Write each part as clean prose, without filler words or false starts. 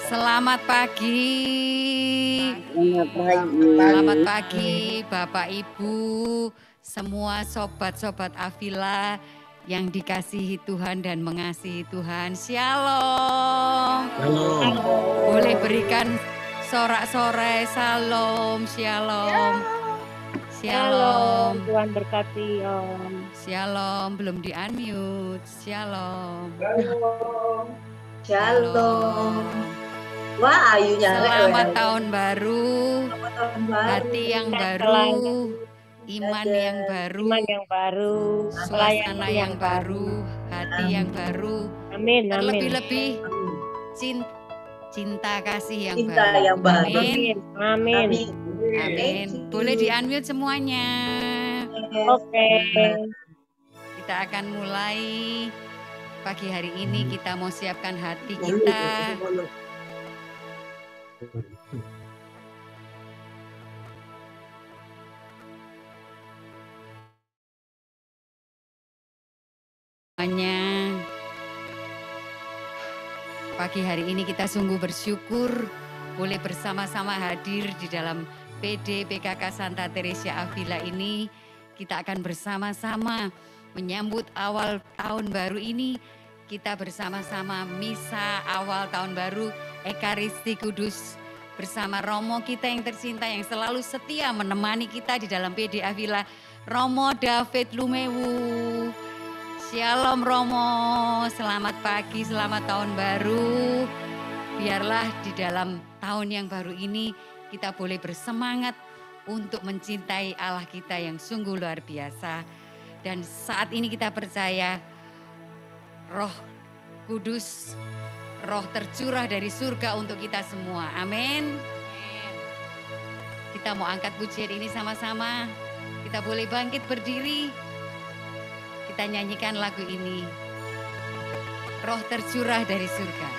Selamat pagi. Selamat pagi. Selamat pagi Bapak Ibu, semua sobat-sobat Avila yang dikasihi Tuhan dan mengasihi Tuhan. Shalom. Shalom. Boleh berikan sorak-sorai shalom, shalom. Shalom. Tuhan berkati Om. Shalom, belum di-unmute. Shalom. Shalom. Shalom. Wah, ayunya Selamat tahun baru. Selamat tahun baru. Hati yang baru, iman yang baru, Iman yang baru, suasana yang baru, hati yang baru. Amin, amin. Terlebih-lebih cinta kasih yang Cinta baru. yang baru. Amin. Amin. Amin. Boleh di-unmute semuanya. Oke. Kita akan mulai pagi hari ini. Kita mau siapkan hati kita. Semuanya. Pagi hari ini kita sungguh bersyukur boleh bersama-sama hadir di dalam PD PKK Santa Teresia Avila ini. Kita akan bersama-sama menyambut awal tahun baru ini. Kita bersama-sama misa awal tahun baru Ekaristi Kudus bersama Romo kita yang tercinta yang selalu setia menemani kita di dalam PD Avila, Romo David Lumewu. Shalom Romo, selamat pagi, selamat tahun baru. Biarlah di dalam tahun yang baru ini kita boleh bersemangat untuk mencintai Allah kita yang sungguh luar biasa. Dan saat ini kita percaya Roh Kudus, Roh tercurah dari surga untuk kita semua. Amin. Kita mau angkat pujian ini sama-sama. Kita boleh bangkit berdiri. Kita nyanyikan lagu ini. Roh tercurah dari surga.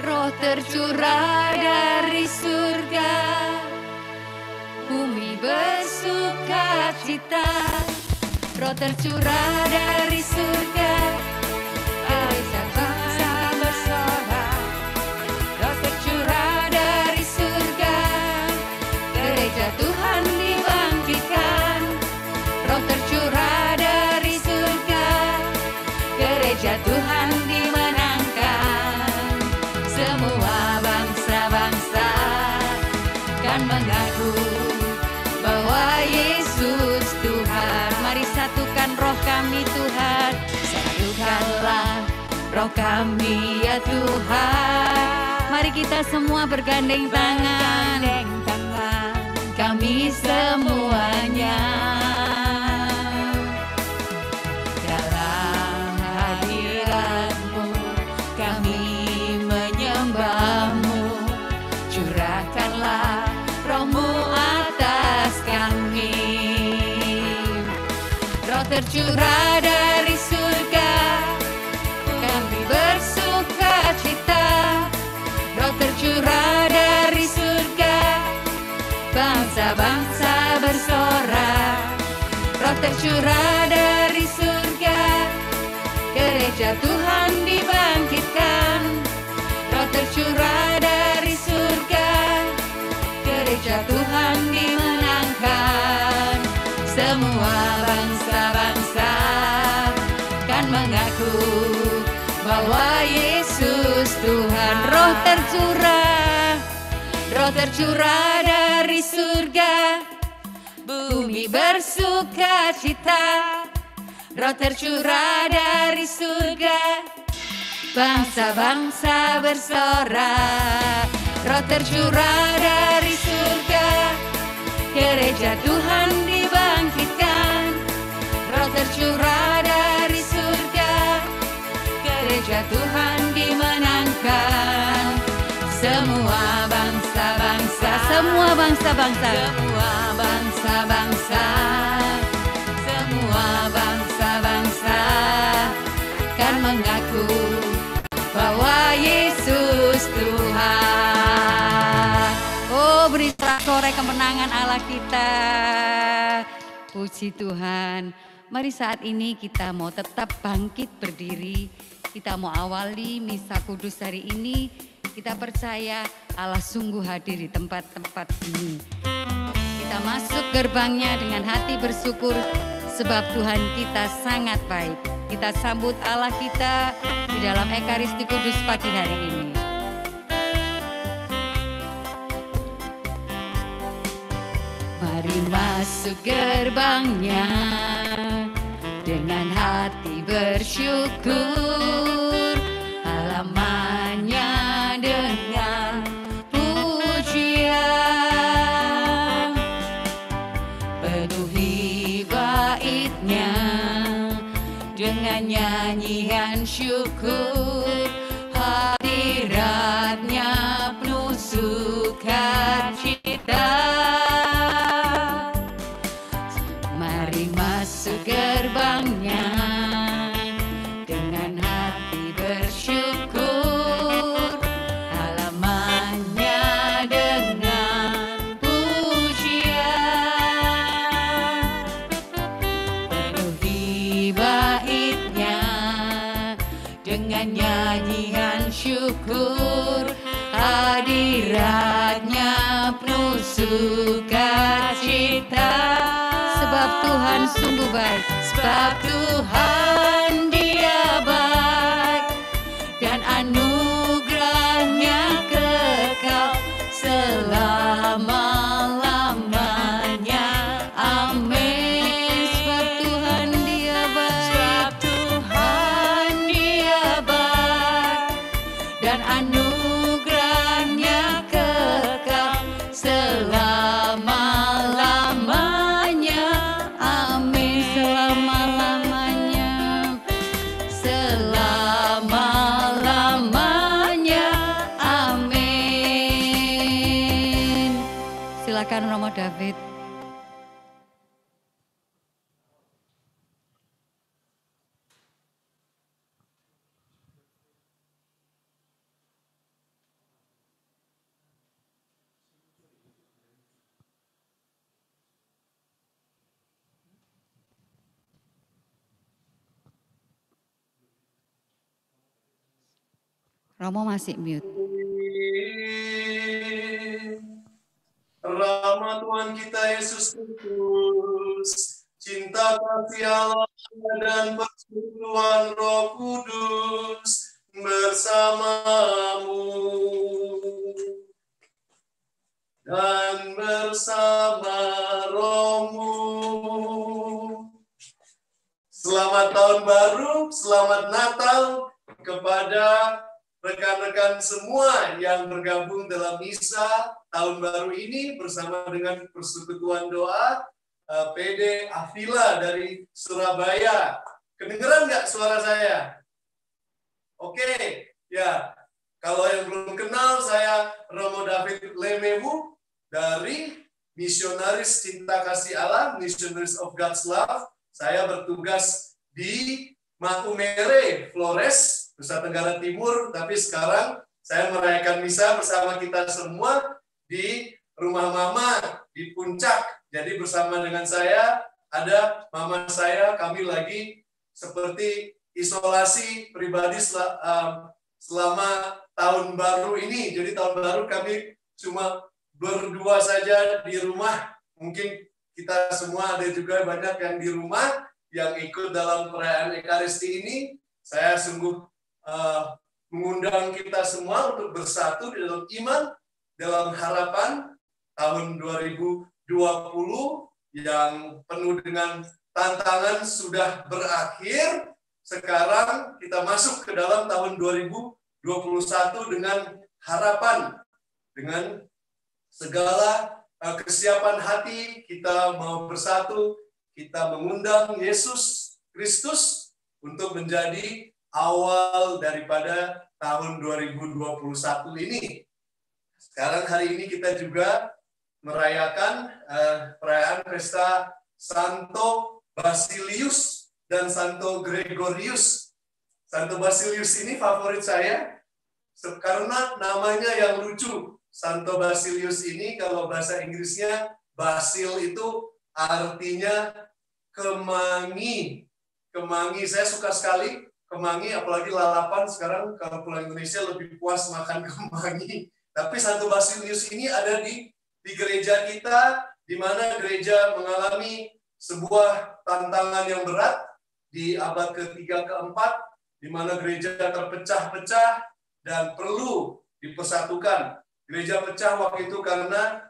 Roh tercurah dari surga, bumi bersuka cita. Roh tercurah dari surga, gereja bangsa bersorak. Roh tercurah dari surga, gereja Tuhan dibangkitkan. Roh tercurah dari surga, gereja Tuhan dimenangkan. Semua bangsa-bangsa kan mengaku bahwa Yesus Tuhan. Mari satukan roh kami Tuhan, satukanlah roh kami ya Tuhan. Mari kita semua bergandeng tangan, kami semuanya. Dalam hadirat-Mu kami menyembah-Mu, curahkanlah roh-Mu atas kami. Roh tercurah dari surga, kami bersuka cita. Roh tercurah dari surga, bangsa-bangsa bersorak. Roh tercurah dari surga, gereja Tuhan dibangkitkan. Roh tercurah dari surga, gereja Tuhan dimenangkan. Semua bangsa-bangsa kan mengaku bahwa Yesus Tuhan. Roh tercurah dari surga, bumi bersuka cita. Roh tercurah dari surga, bangsa-bangsa bersorak. Roh tercurah dari surga, gereja Tuhan dibangkitkan. Roh tercurah dari surga, gereja Tuhan dimenangkan. Semua bangsa-bangsa, semua bangsa-bangsa, semua bangsa-bangsa, semua bangsa-bangsa kan mengaku bahwa Yesus Tuhan. Oh, beri sorak-sorai kemenangan Allah kita. Puji Tuhan. Mari saat ini kita mau tetap bangkit berdiri. kita mau awali misa kudus hari ini. Kita percaya Allah sungguh hadir di tempat-tempat ini. Kita masuk gerbangnya dengan hati bersyukur sebab Tuhan kita sangat baik. Kita sambut Allah kita di dalam Ekaristi Kudus pagi hari ini. Mari masuk gerbangnya dengan hati bersyukur, halamannya dengan pujian, penuhi baitnya dengan nyanyian syukur, hadiratnya penuh sukacita. Mari masuk gerbangnya dengan hati bersyukur, halamannya dengan pujian, penuhi baitnya dengan nyanyian syukur, hadiratnya penuh sukacita. Sebab Tuhan sungguh baik, sebab Tuhan Dia baik, dan anugerahnya kekal selama-lamanya. Amin. Sebab Tuhan Dia baik, sebab Tuhan Dia baik, dan anugerahnya kekal selama-lamanya. Silakan Romo David. Romo masih mute. Rahmat Tuhan kita Yesus Kristus, cinta kasih Allah dan persekutuan Roh Kudus bersamamu dan bersama rohmu. Selamat tahun baru, selamat Natal kepada rekan-rekan semua yang bergabung dalam misa tahun baru ini bersama dengan persekutuan doa PD Avila dari Surabaya. Kedengeran nggak suara saya? Oke, ya. Kalau yang belum kenal, saya Romo David Lemewu dari Misionaris Cinta Kasih Allah, Missionaries of God's Love. Saya bertugas di Maumere, Flores, Nusa Tenggara Timur, tapi sekarang saya merayakan misa bersama kita semua di rumah Mama di Puncak. Jadi bersama dengan saya ada Mama saya, kami lagi seperti isolasi pribadi selama tahun baru ini. Jadi tahun baru kami cuma berdua saja di rumah. Mungkin kita semua ada juga banyak yang di rumah yang ikut dalam perayaan Ekaristi ini. Saya sungguh mengundang kita semua untuk bersatu di dalam iman, dalam harapan tahun 2020 yang penuh dengan tantangan sudah berakhir. Sekarang kita masuk ke dalam tahun 2021 dengan harapan, dengan segala kesiapan hati kita mau bersatu, kita mengundang Yesus Kristus untuk menjadi awal daripada tahun 2021 ini. Sekarang hari ini kita juga merayakan perayaan pesta Santo Basilius dan Santo Gregorius. Santo Basilius ini favorit saya karena namanya yang lucu. Santo Basilius ini kalau bahasa Inggrisnya Basil itu artinya kemangi. Kemangi, saya suka sekali kemangi, apalagi lalapan sekarang kalau pulang Indonesia lebih puas makan kemangi. Tapi Santo Basilius ini ada di gereja kita, di mana gereja mengalami sebuah tantangan yang berat di abad ketiga keempat, di mana gereja terpecah-pecah dan perlu dipersatukan. Gereja pecah waktu itu karena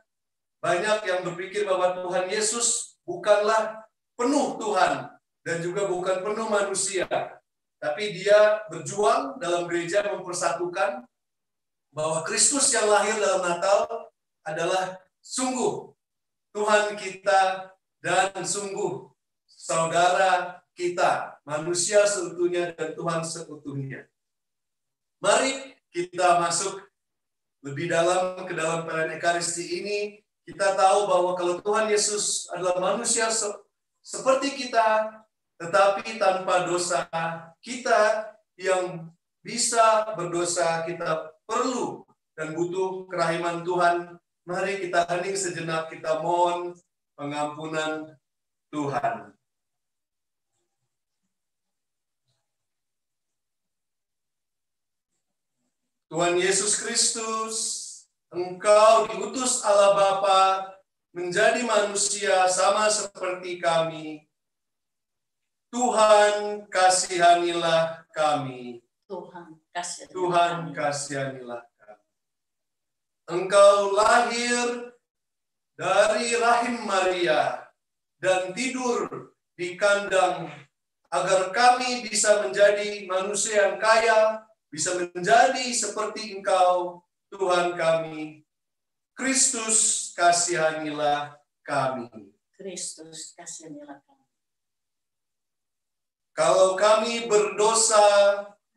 banyak yang berpikir bahwa Tuhan Yesus bukanlah penuh Tuhan dan juga bukan penuh manusia. Tapi dia berjuang dalam gereja mempersatukan bahwa Kristus yang lahir dalam Natal adalah sungguh Tuhan kita dan sungguh saudara kita, manusia seutuhnya dan Tuhan seutuhnya. Mari kita masuk lebih dalam ke dalam perayaan Ekaristi ini. Kita tahu bahwa kalau Tuhan Yesus adalah manusia seperti kita, tetapi tanpa dosa, kita yang bisa berdosa, kita perlu dan butuh kerahiman Tuhan. Mari kita hening sejenak, kita mohon pengampunan Tuhan. Tuhan Yesus Kristus, Engkau diutus Allah Bapa menjadi manusia sama seperti kami. Tuhan, kasihanilah kami. Tuhan, kasihanilah kami. Engkau lahir dari rahim Maria dan tidur di kandang agar kami bisa menjadi manusia yang kaya, bisa menjadi seperti Engkau, Tuhan kami. Kristus, kasihanilah kami. Kristus, kasihanilah kami. Kalau kami berdosa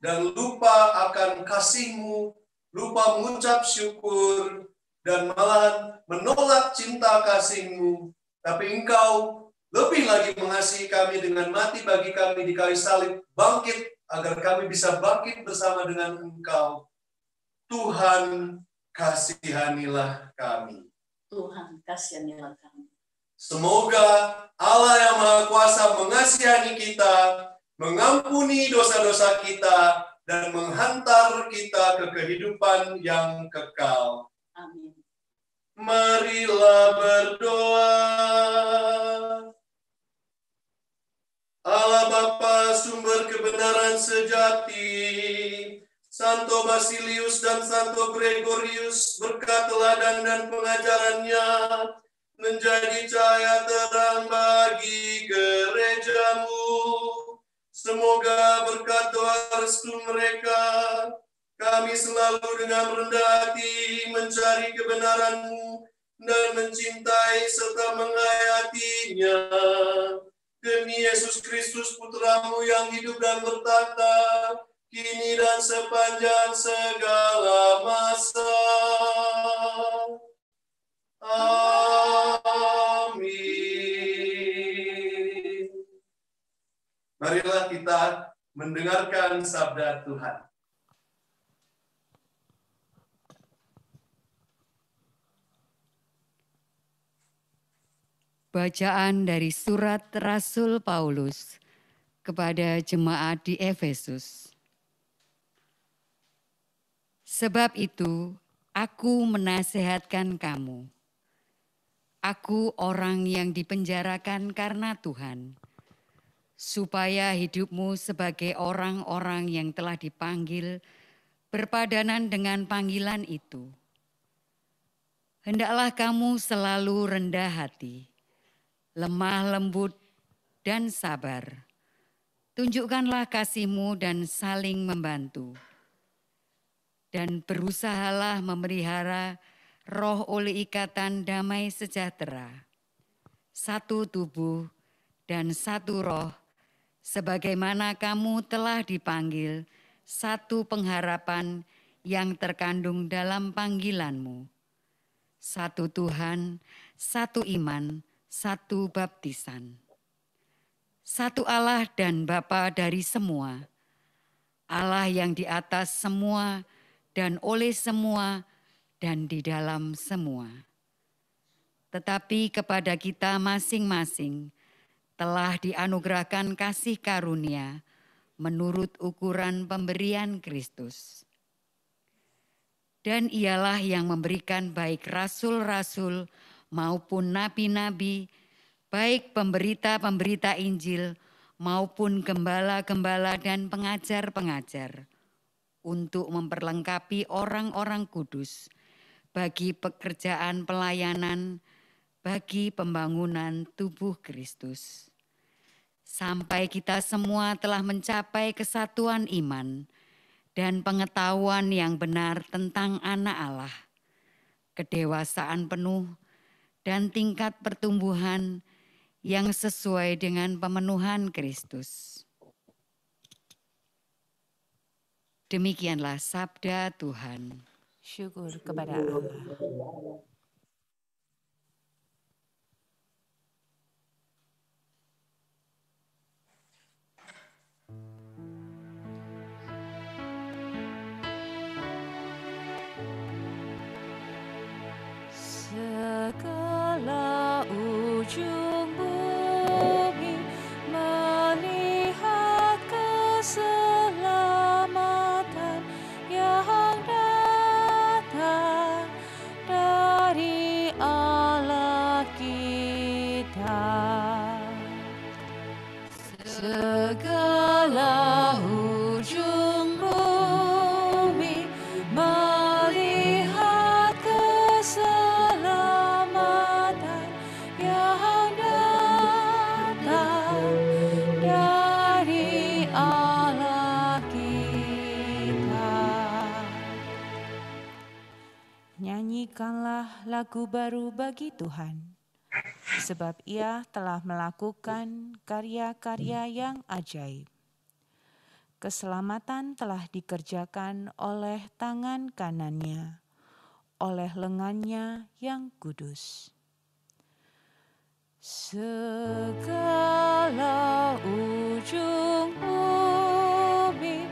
dan lupa akan kasih-Mu, lupa mengucap syukur, dan malah menolak cinta kasih-Mu, tapi Engkau lebih lagi mengasihi kami dengan mati bagi kami di kayu salib, bangkit agar kami bisa bangkit bersama dengan Engkau. Tuhan, kasihanilah kami. Tuhan, kasihanilah kami. Semoga Allah yang Maha Kuasa mengasihani kita, mengampuni dosa-dosa kita, dan menghantar kita ke kehidupan yang kekal. Amin. Marilah berdoa. Allah Bapa, sumber kebenaran sejati, Santo Basilius dan Santo Gregorius, berkat teladan dan pengajarannya, menjadi cahaya terang bagi gerejamu. Semoga berkat doa restu mereka, kami selalu dengan rendah hati mencari kebenaran-Mu dan mencintai serta menghayatinya. Demi Yesus Kristus Putra-Mu yang hidup dan bertata, kini dan sepanjang segala masa. Amin. Marilah kita mendengarkan sabda Tuhan. Bacaan dari surat Rasul Paulus kepada jemaat di Efesus. Sebab itu, aku menasehatkan kamu. Aku orang yang dipenjarakan karena Tuhan, supaya hidupmu sebagai orang-orang yang telah dipanggil berpadanan dengan panggilan itu. Hendaklah kamu selalu rendah hati, lemah lembut dan sabar. Tunjukkanlah kasih-Mu dan saling membantu. Dan berusahalah memelihara roh oleh ikatan damai sejahtera. Satu tubuh dan satu roh, sebagaimana kamu telah dipanggil satu pengharapan yang terkandung dalam panggilan-Mu. Satu Tuhan, satu iman, satu baptisan. Satu Allah dan Bapa dari semua, Allah yang di atas semua dan oleh semua dan di dalam semua. Tetapi kepada kita masing-masing telah dianugerahkan kasih karunia menurut ukuran pemberian Kristus. Dan ialah yang memberikan baik rasul-rasul maupun nabi-nabi, baik pemberita-pemberita Injil maupun gembala-gembala dan pengajar-pengajar, untuk memperlengkapi orang-orang kudus bagi pekerjaan pelayanan, bagi pembangunan tubuh Kristus. Sampai kita semua telah mencapai kesatuan iman dan pengetahuan yang benar tentang Anak Allah, kedewasaan penuh dan tingkat pertumbuhan yang sesuai dengan pemenuhan Kristus. Demikianlah sabda Tuhan. Syukur kepada Allah. Segala ujung bumi melihat keselamatan yang datang dari Allah kita. Segala ujung bumi melihat keselamatan yang datang dari Allah kita. Nyanyikanlah lagu baru bagi Tuhan, sebab Ia telah melakukan karya-karya yang ajaib. Keselamatan telah dikerjakan oleh tangan kanannya, oleh lengannya yang kudus. Segala ujung bumi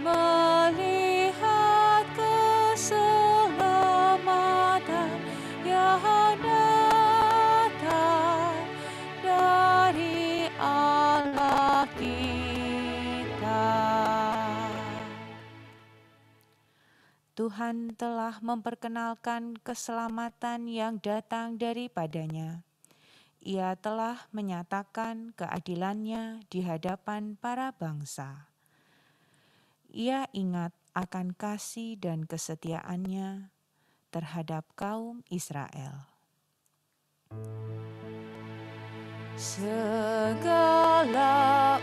melihat keselamatan yang datang dari Allah kita. Tuhan telah memperkenalkan keselamatan yang datang daripadanya. Ia telah menyatakan keadilannya di hadapan para bangsa. Ia ingat akan kasih dan kesetiaannya terhadap kaum Israel. Segala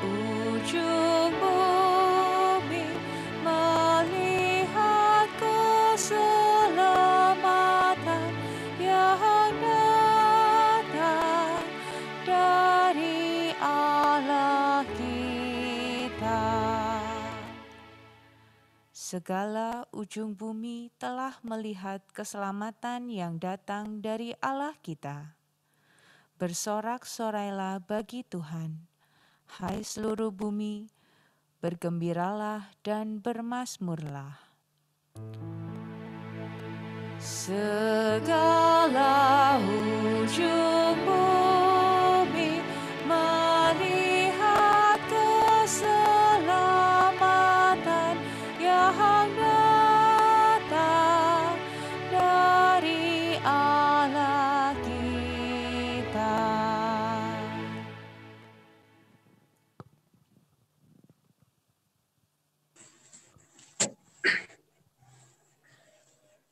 ujung bumi melihat keselamatan yang datang dari Allah kita. Segala ujung bumi telah melihat keselamatan yang datang dari Allah kita. Bersorak-sorailah bagi Tuhan, hai seluruh bumi, bergembiralah dan bermazmurlah. Segala ujung bumi melihat keselamatan yang datang dari Allah kita.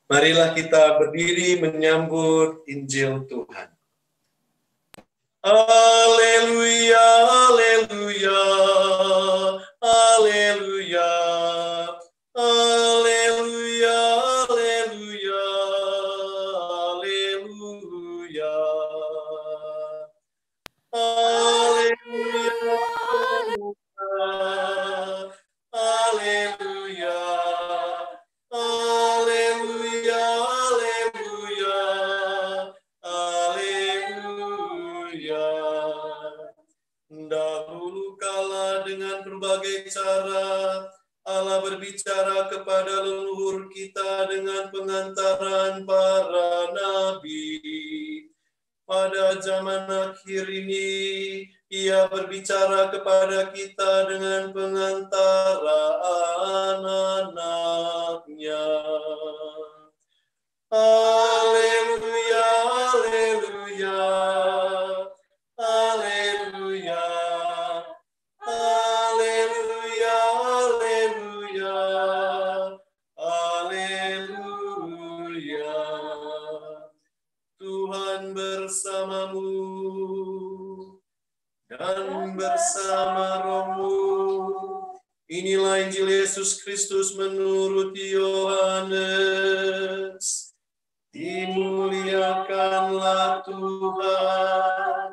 Marilah kita berdiri menyambut Injil Tuhan. Haleluya, haleluya, haleluya, haleluya, haleluya, haleluya, haleluya, haleluya. Haleluya, haleluya, haleluya. Dahulu kala dengan berbagai cara Allah berbicara kepada leluhur kita dengan pengantaran para nabi. Pada zaman akhir ini Ia berbicara kepada kita dengan pengantaraan anak-Nya. Haleluya, haleluya, haleluya, haleluya, haleluya, haleluya. Tuhan bersamamu dan bersama rohmu. Inilah Injil Yesus Kristus menurut Yohanes. Dimuliakanlah Tuhan.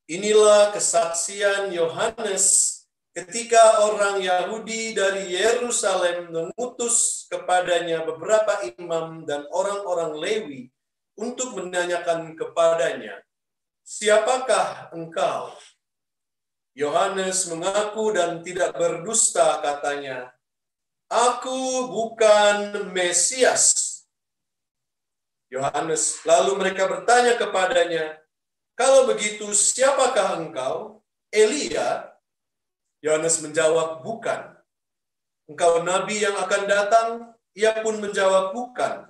Inilah kesaksian Yohanes ketika orang Yahudi dari Yerusalem mengutus kepadanya beberapa imam dan orang-orang Lewi untuk menanyakan kepadanya, "Siapakah engkau?" Yohanes mengaku dan tidak berdusta, katanya, "Aku bukan Mesias." Yohanes lalu mereka bertanya kepadanya, "Kalau begitu, siapakah engkau? Elia?" Yohanes menjawab, "Bukan." "Engkau nabi yang akan datang?" Ia pun menjawab, "Bukan."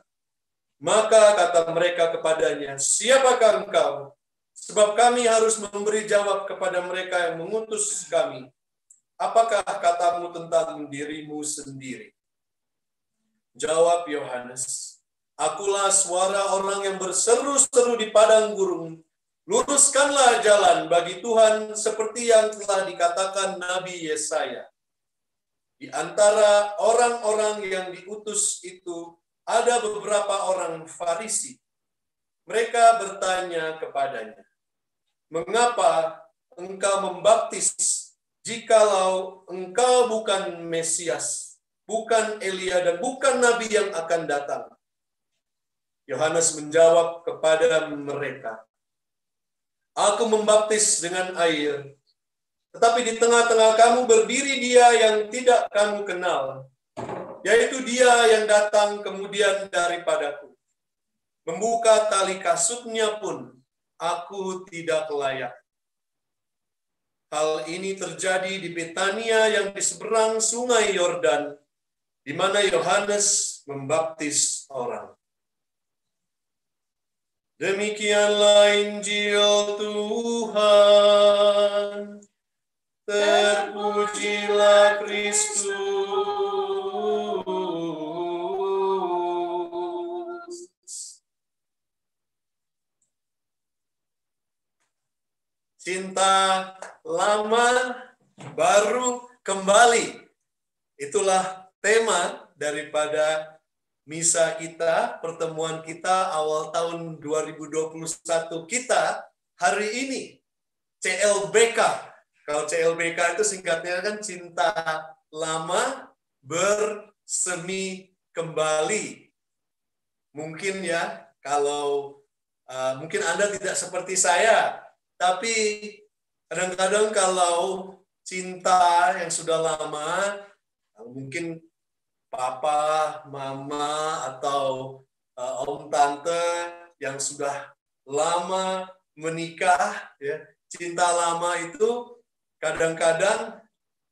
Maka kata mereka kepadanya, "Siapakah engkau? Sebab kami harus memberi jawab kepada mereka yang mengutus kami. Apakah katamu tentang dirimu sendiri?" Jawab Yohanes, "Akulah suara orang yang berseru-seru di padang gurun. Luruskanlah jalan bagi Tuhan seperti yang telah dikatakan Nabi Yesaya." Di antara orang-orang yang diutus itu ada beberapa orang Farisi. Mereka bertanya kepadanya, "Mengapa engkau membaptis jikalau engkau bukan Mesias, bukan Elia, dan bukan Nabi yang akan datang?" Yohanes menjawab kepada mereka, "Aku membaptis dengan air, tetapi di tengah-tengah kamu berdiri Dia yang tidak kamu kenal, yaitu Dia yang datang kemudian daripadaku. Membuka tali kasutnya pun aku tidak layak." Hal ini terjadi di Betania yang di seberang sungai Yordan, di mana Yohanes membaptis orang. Demikianlah Injil Tuhan. Terpujilah Kristus. Cinta lama baru kembali. Itulah tema daripada misa kita, pertemuan kita awal tahun 2021 kita hari ini. CLBK. Kalau CLBK itu singkatnya kan cinta lama bersemi kembali. Mungkin ya, kalau mungkin Anda tidak seperti saya, tapi kadang-kadang kalau cinta yang sudah lama, mungkin papa, mama, atau om, tante yang sudah lama menikah, ya, cinta lama itu kadang-kadang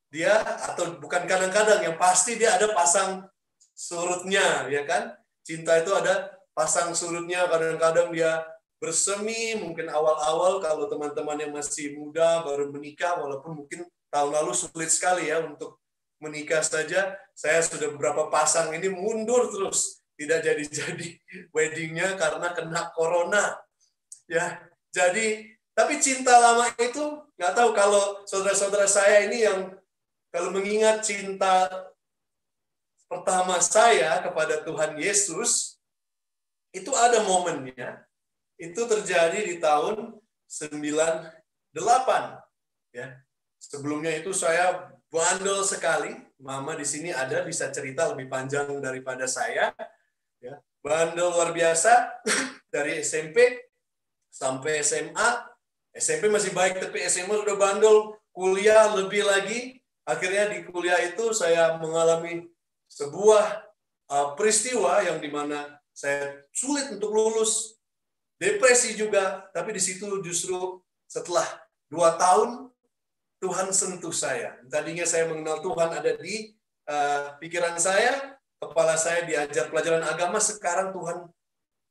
dia, atau bukan kadang-kadang, yang pasti dia ada pasang surutnya, ya kan? Cinta itu ada pasang surutnya, kadang-kadang dia bersemi, mungkin awal-awal kalau teman-teman yang masih muda baru menikah, walaupun mungkin tahun lalu sulit sekali ya untuk menikah saja, saya sudah beberapa pasang ini mundur terus, tidak jadi-jadi weddingnya karena kena corona, ya. Jadi, tapi cinta lama itu nggak tahu, kalau saudara-saudara saya ini yang kalau mengingat cinta pertama saya kepada Tuhan Yesus, itu ada momennya. Itu terjadi di tahun 98, ya. Sebelumnya itu saya bandel sekali. Mama di sini ada, bisa cerita lebih panjang daripada saya. Ya, bandel luar biasa dari SMP sampai SMA. SMP masih baik, tapi SMA sudah bandel. Kuliah lebih lagi. Akhirnya di kuliah itu saya mengalami sebuah peristiwa yang dimana saya sulit untuk lulus. Depresi juga, tapi di situ justru setelah 2 tahun, Tuhan sentuh saya. Tadinya saya mengenal Tuhan ada di pikiran saya, kepala saya diajar pelajaran agama, sekarang Tuhan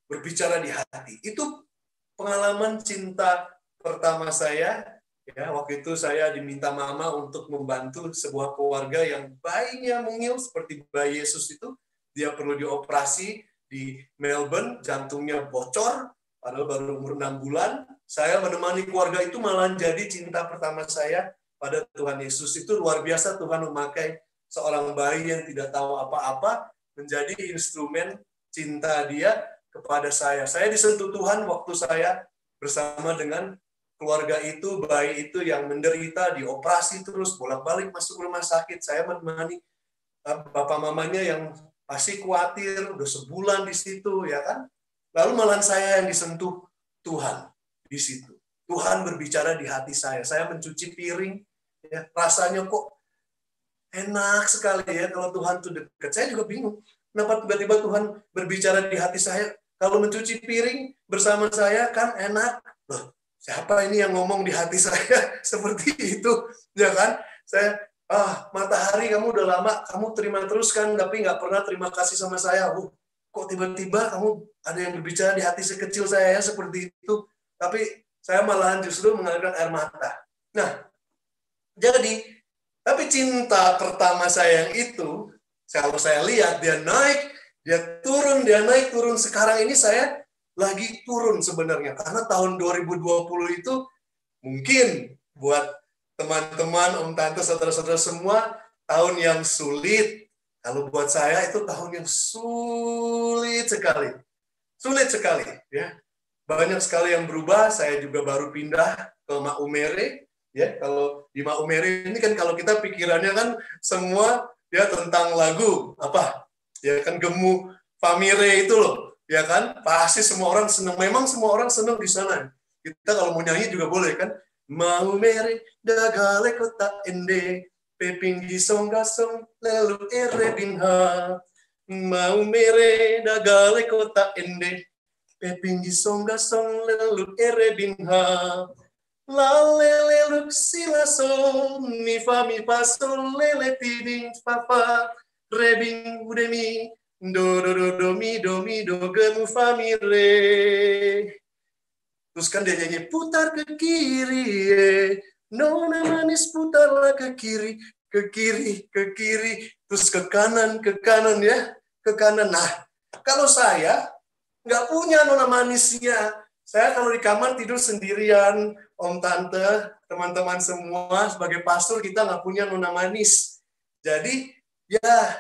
berbicara di hati. Itu pengalaman cinta pertama saya. Ya, waktu itu saya diminta mama untuk membantu sebuah keluarga yang bayinya mungil seperti bayi Yesus itu. Dia perlu dioperasi di Melbourne, jantungnya bocor, padahal baru umur 6 bulan. Saya menemani keluarga itu malah jadi cinta pertama saya pada Tuhan Yesus. Itu luar biasa, Tuhan memakai seorang bayi yang tidak tahu apa-apa menjadi instrumen cinta dia kepada saya. Saya disentuh Tuhan waktu saya bersama dengan keluarga itu, bayi itu yang menderita, dioperasi terus, bolak-balik masuk rumah sakit. Saya menemani bapak mamanya yang pasti khawatir, udah sebulan di situ, ya kan? Lalu malah saya yang disentuh Tuhan di situ. Tuhan berbicara di hati saya. Saya mencuci piring, ya, rasanya kok enak sekali ya kalau Tuhan tuh dekat. Saya juga bingung. Kenapa tiba-tiba Tuhan berbicara di hati saya? Kalau mencuci piring bersama saya kan enak. Loh, siapa ini yang ngomong di hati saya seperti itu? Ya kan? Saya, matahari kamu udah lama, kamu terima terus kan, tapi nggak pernah terima kasih sama saya. Kok tiba-tiba kamu ada yang berbicara di hati sekecil saya ya, seperti itu. Tapi saya malahan justru mengalirkan air mata. Nah, jadi, tapi cinta pertama saya yang itu, kalau saya lihat dia naik, dia turun, dia naik, turun. Sekarang ini saya lagi turun sebenarnya. Karena tahun 2020 itu mungkin buat teman-teman, om, tante, saudara-saudara semua, tahun yang sulit. Kalau buat saya itu tahun yang sulit sekali. Sulit sekali. Ya. Banyak sekali yang berubah. Saya juga baru pindah ke Maumere. Ya, kalau di Maumere ini kan kalau kita pikirannya kan semua ya tentang lagu apa? Ya kan Gemu Famire itu loh, ya kan? Pasti semua orang senang. Memang semua orang senang di sana. Kita kalau mau nyanyi juga boleh kan? Maumere dagale kota ende pepinggi songgasong lalu ere binha. Maumere dagale kota ende pepinggi songgasong lalu ere binha. La lele luxila sol mi fa sol lele tiding papa rebing udemi do mi do gemu fa mi re. Terus kan dia nyanyi putar ke kiri, nona manis putarlah ke kiri, ke kiri, ke kiri, terus ke kanan ya, ke kanan. Nah, kalau saya nggak punya nona manisnya. Saya kalau di kamar tidur sendirian, om, tante, teman-teman semua, sebagai pastor kita nggak punya nona manis. Jadi, ya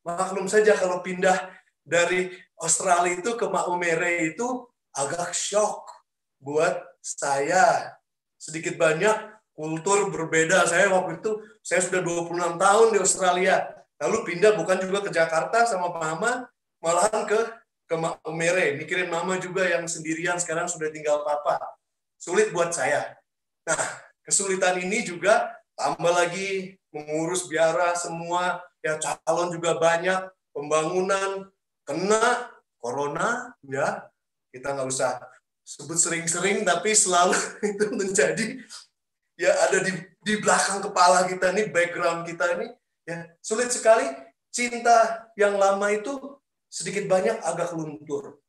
maklum saja kalau pindah dari Australia itu ke Maumere itu agak shock buat saya. Sedikit banyak kultur berbeda. Saya waktu itu, saya sudah 26 tahun di Australia. Lalu pindah bukan juga ke Jakarta sama mama, malahan ke Maumere, mikirin mama juga yang sendirian sekarang sudah tinggal papa. Sulit buat saya. Nah, kesulitan ini juga tambah lagi mengurus biara semua, ya calon juga banyak, pembangunan, kena corona, ya kita nggak usah sebut sering-sering, tapi selalu itu menjadi ya ada di belakang kepala kita nih, background kita ini, ya sulit sekali. Cinta yang lama itu sedikit banyak agak luntur.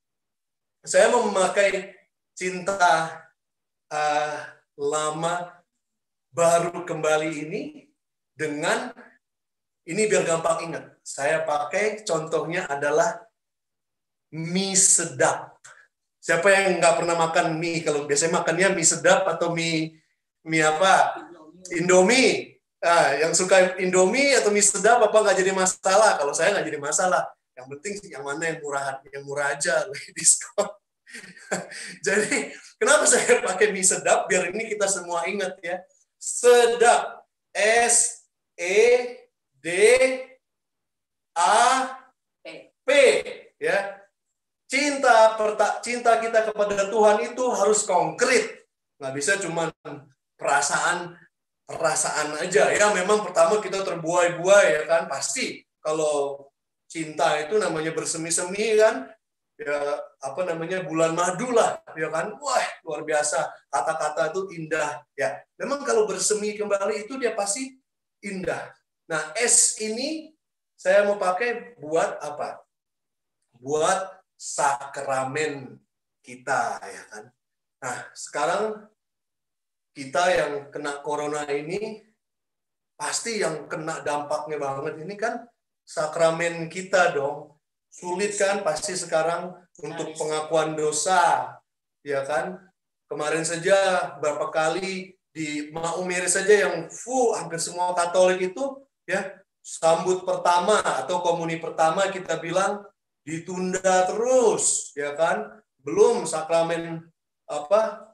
Saya mau memakai cinta lama baru kembali ini dengan ini biar gampang ingat. Saya pakai contohnya adalah mie sedap. Siapa yang nggak pernah makan mie? Kalau biasanya makannya mie sedap atau mie apa? Indomie. Yang suka Indomie atau mie sedap apa nggak jadi masalah? Kalau saya nggak jadi masalah. Yang penting yang mana yang murah aja, diskon. Jadi kenapa saya pakai mie sedap? Biar ini kita semua ingat ya. Sedap, S-E-D-A-P, ya. Cinta kita kepada Tuhan itu harus konkret. Nggak bisa cuma perasaan aja. Ya memang pertama kita terbuai-buai ya kan. Pasti kalau cinta itu namanya bersemi-semi kan. ya apa namanya bulan madu lah, ya kan? Wah, luar biasa. Kata-kata itu indah, ya. Memang kalau bersemi kembali itu dia pasti indah. Nah, S ini saya mau pakai buat apa? Buat sakramen kita, ya kan? Nah, sekarang kita yang kena corona ini pasti yang kena dampaknya banget ini kan sakramen kita dong. Sulit kan pasti sekarang untuk pengakuan dosa, ya kan? Kemarin saja berapa kali di Maumere saja yang hampir semua Katolik itu ya sambut pertama atau komuni pertama kita bilang ditunda terus, ya kan? Belum sakramen apa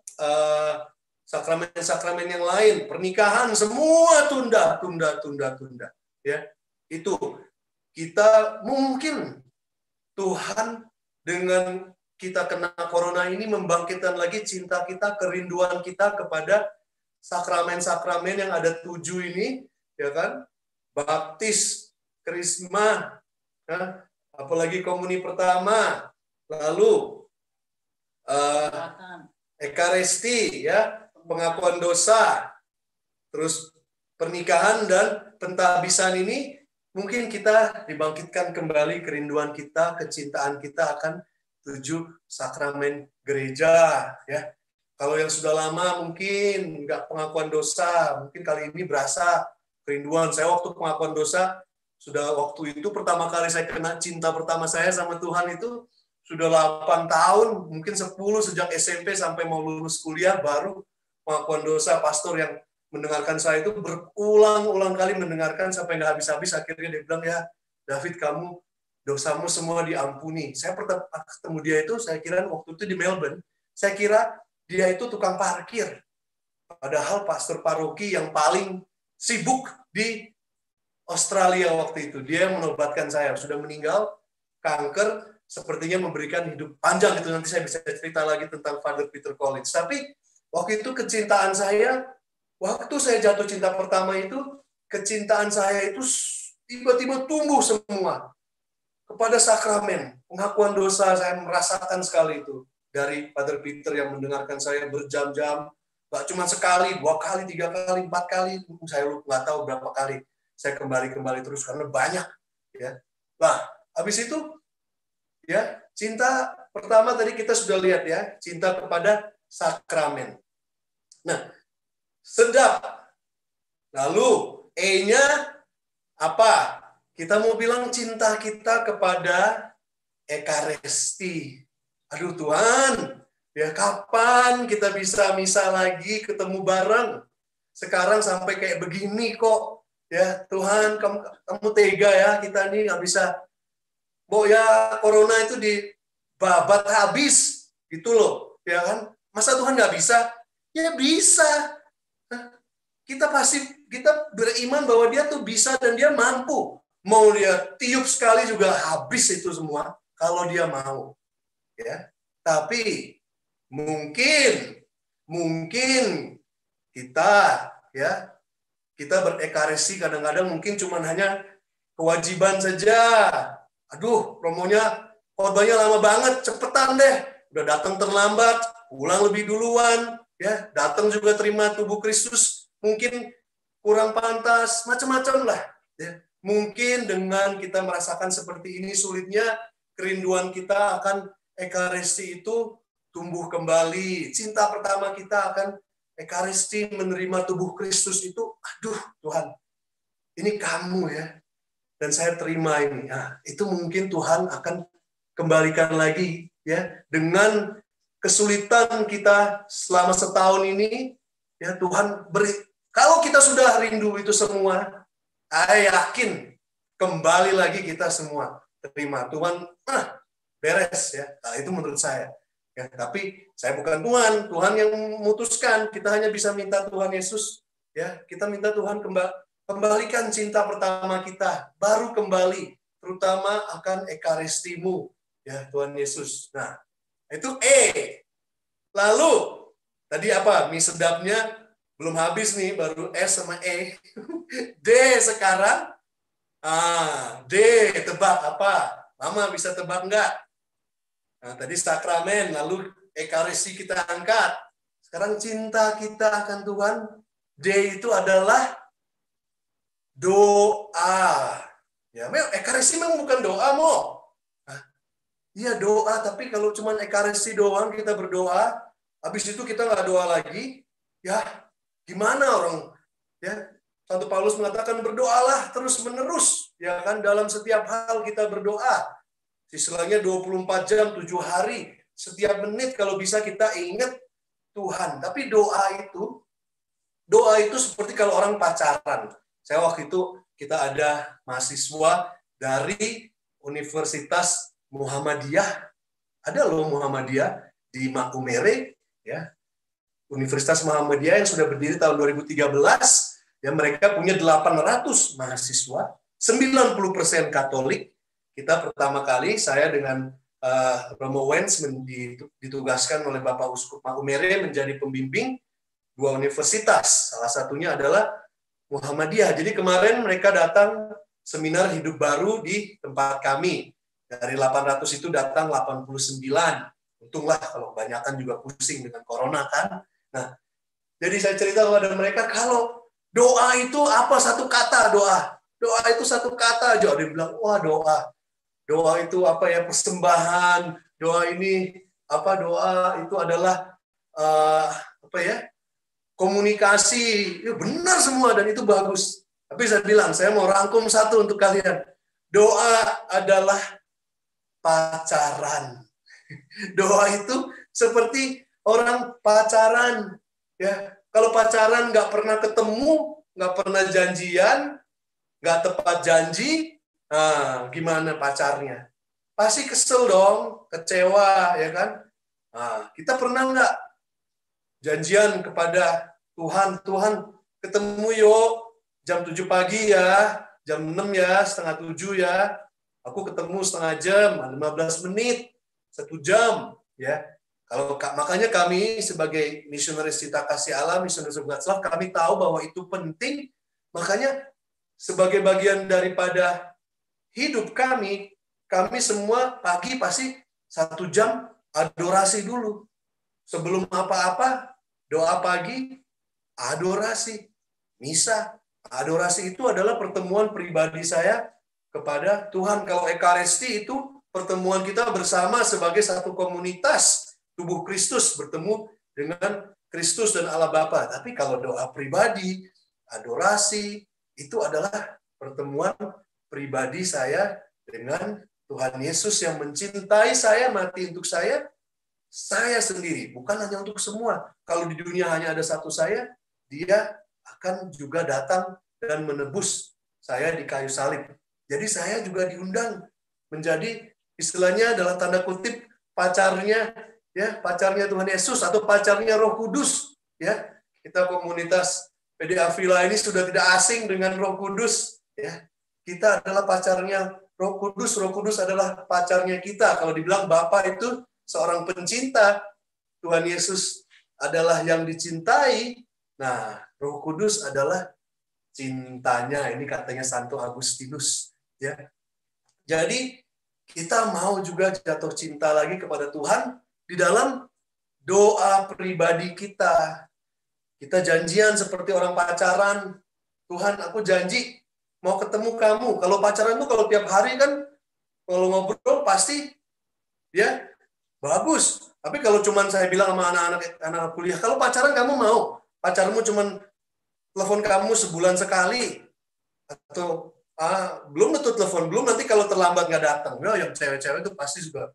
sakramen-sakramen yang lain, pernikahan semua tunda. Ya, itu kita mungkin Tuhan dengan kita kena corona ini membangkitkan lagi cinta kita, kerinduan kita kepada sakramen-sakramen yang ada 7 ini, ya kan? Baptis, Krisma, ya, apalagi komuni pertama, lalu Ekaristi, ya, pengakuan dosa, terus pernikahan dan pentabisan ini mungkin kita dibangkitkan kembali kerinduan kita, kecintaan kita akan 7 sakramen gereja, ya. Kalau yang sudah lama mungkin nggak pengakuan dosa, mungkin kali ini berasa kerinduan. Saya waktu pengakuan dosa, sudah waktu itu pertama kali saya kena cinta pertama saya sama Tuhan itu sudah 8 tahun, mungkin 10 sejak SMP sampai mau lulus kuliah baru pengakuan dosa. Pastor yang mendengarkan saya itu berulang-ulang kali mendengarkan sampai nggak habis-habis. Akhirnya dia bilang, ya David, kamu dosamu semua diampuni. Saya pertama ketemu dia itu, saya kira waktu itu di Melbourne, saya kira dia itu tukang parkir. Padahal pastor paroki yang paling sibuk di Australia waktu itu. Dia menobatkan saya, sudah meninggal, kanker, sepertinya memberikan hidup panjang. Itu nanti saya bisa cerita lagi tentang Father Peter Collins. Tapi waktu itu kecintaan saya, waktu saya jatuh cinta pertama itu, kecintaan saya itu tiba-tiba tumbuh semua kepada sakramen. Pengakuan dosa saya merasakan sekali itu. Dari Father Peter yang mendengarkan saya berjam-jam, nggak cuma sekali, 2 kali, 3 kali, 4 kali, saya nggak tahu berapa kali. Saya kembali terus karena banyak. Ya. Nah, habis itu, ya cinta pertama tadi kita sudah lihat ya, cinta kepada sakramen. Nah, sedap. Lalu E-nya apa? Kita mau bilang cinta kita kepada Ekaristi. Aduh Tuhan, ya kapan kita bisa misa lagi ketemu bareng? Sekarang sampai kayak begini kok. Ya Tuhan, kamu tega ya kita nih nggak bisa. Ya corona itu dibabat habis gitu loh, ya kan? Masa Tuhan nggak bisa? Ya bisa. Kita beriman bahwa dia tuh bisa dan dia mampu. Mau dia tiup sekali juga habis itu semua kalau dia mau. Ya. Tapi mungkin kita berekaristi kadang-kadang mungkin cuma hanya kewajiban saja. Aduh, promonya khotbahnya lama banget, cepetan deh. Udah datang terlambat, pulang lebih duluan, ya. Datang juga terima tubuh Kristus, mungkin kurang pantas, macam-macam lah. Ya. Mungkin dengan kita merasakan seperti ini sulitnya, kerinduan kita akan Ekaristi itu tumbuh kembali. Cinta pertama kita akan Ekaristi, menerima tubuh Kristus itu, aduh Tuhan, ini kamu ya. Dan saya terima ini. Nah, itu mungkin Tuhan akan kembalikan lagi ya dengan kesulitan kita selama setahun ini ya Tuhan beri. Kalau kita sudah rindu itu semua, saya yakin kembali lagi kita semua terima Tuhan. Beres ya. Nah, itu menurut saya. Ya, tapi saya bukan Tuhan yang memutuskan. Kita hanya bisa minta Tuhan Yesus ya. Kita minta Tuhan kembalikan cinta pertama kita, baru kembali, terutama akan Ekaristimu, ya Tuhan Yesus. Nah, itu E. Lalu, tadi apa? Mie sedapnya belum habis nih, baru S sama E. D sekarang. D, tebak apa? Mama bisa tebak nggak? Nah, tadi sakramen, lalu ekaristi kita angkat. Sekarang cinta kita akan Tuhan. D itu adalah doa. Ya, ekaristi memang bukan doa, Mo. Iya doa, tapi kalau cuma ekaristi doang kita berdoa, habis itu kita nggak doa lagi, ya gimana orang? Ya, Santo Paulus mengatakan berdoalah terus-menerus, ya kan, dalam setiap hal kita berdoa. Istilahnya 24 jam, 7 hari, setiap menit kalau bisa kita ingat Tuhan. Tapi doa itu seperti kalau orang pacaran. Saya waktu itu kita ada mahasiswa dari Universitas Muhammadiyah, ada loh Muhammadiyah di Makumere, ya, Universitas Muhammadiyah yang sudah berdiri tahun 2013, ya mereka punya 800 mahasiswa, 90% Katolik. Kita pertama kali, saya dengan Romo Wens ditugaskan oleh Bapak Uskup Makumere menjadi pembimbing 2 universitas, salah satunya adalah Muhammadiyah. Jadi kemarin mereka datang seminar hidup baru di tempat kami. Dari 800 itu datang 89. Untunglah kalau kebanyakan juga pusing dengan corona kan. Nah, jadi saya cerita kepada mereka, kalau doa itu apa satu kata doa? Doa itu satu kata aja. Dia bilang, wah doa. Doa itu apa ya, persembahan. Doa ini, apa doa itu adalah apa ya, komunikasi. Ya, benar semua dan itu bagus. Tapi saya bilang, saya mau rangkum satu untuk kalian. Doa adalah pacaran. Doa itu seperti orang pacaran. Ya, kalau pacaran nggak pernah ketemu, nggak pernah janjian, nggak tepat janji, nah, gimana pacarnya? Pasti kesel dong, kecewa, ya kan? Nah, kita pernah nggak janjian kepada Tuhan, Tuhan ketemu yuk jam 7 pagi ya, jam 6 ya, setengah 7 ya. Aku ketemu setengah jam, 15 menit, 1 jam, ya. Kalau makanya kami sebagai misionaris Cinta Kasih Allah, misionaris of God's Love, kami tahu bahwa itu penting. Makanya sebagai bagian daripada hidup kami semua pagi pasti 1 jam adorasi dulu. Sebelum apa-apa, doa pagi, adorasi, misa. Adorasi itu adalah pertemuan pribadi saya kepada Tuhan. Kalau ekaristi itu pertemuan kita bersama sebagai satu komunitas tubuh Kristus, bertemu dengan Kristus dan Allah Bapa. Tapi kalau doa pribadi, adorasi, itu adalah pertemuan pribadi saya dengan Tuhan Yesus yang mencintai saya, mati untuk saya sendiri, bukan hanya untuk semua. Kalau di dunia hanya ada satu saya, dia akan juga datang dan menebus saya di kayu salib. Jadi saya juga diundang menjadi istilahnya dalam tanda kutip pacarnya, ya, pacarnya Tuhan Yesus atau pacarnya Roh Kudus, ya. Kita komunitas PD Avila ini sudah tidak asing dengan Roh Kudus, ya. Kita adalah pacarnya Roh Kudus, Roh Kudus adalah pacarnya kita. Kalau dibilang Bapa itu seorang pencinta, Tuhan Yesus adalah yang dicintai. Nah, Roh Kudus adalah cintanya. Ini katanya Santo Agustinus. Ya, jadi kita mau juga jatuh cinta lagi kepada Tuhan di dalam doa pribadi kita. Kita janjian seperti orang pacaran. Tuhan, aku janji mau ketemu kamu. Kalau pacaran tuh kalau tiap hari kan, kalau ngobrol pasti ya bagus. Tapi kalau cuman saya bilang sama anak-anak kuliah, kalau pacaran kamu mau, pacarmu cuman telepon kamu sebulan sekali atau belum tentu telepon, belum nanti kalau terlambat nggak datang. Ya, yang cewek-cewek itu pasti juga,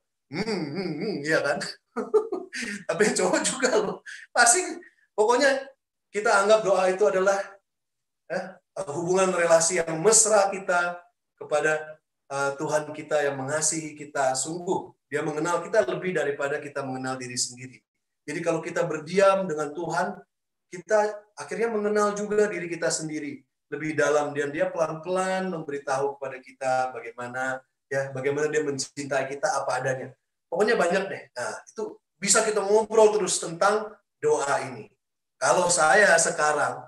iya kan? Tapi cowok juga loh. Pasti, pokoknya kita anggap doa itu adalah hubungan relasi yang mesra kita kepada Tuhan kita yang mengasihi kita. Sungguh, dia mengenal kita lebih daripada kita mengenal diri sendiri. Jadi kalau kita berdiam dengan Tuhan, kita akhirnya mengenal juga diri kita sendiri lebih dalam, dan dia pelan-pelan memberitahu kepada kita bagaimana dia mencintai kita apa adanya. Pokoknya banyak deh. Nah, itu bisa kita ngobrol terus tentang doa ini. Kalau saya sekarang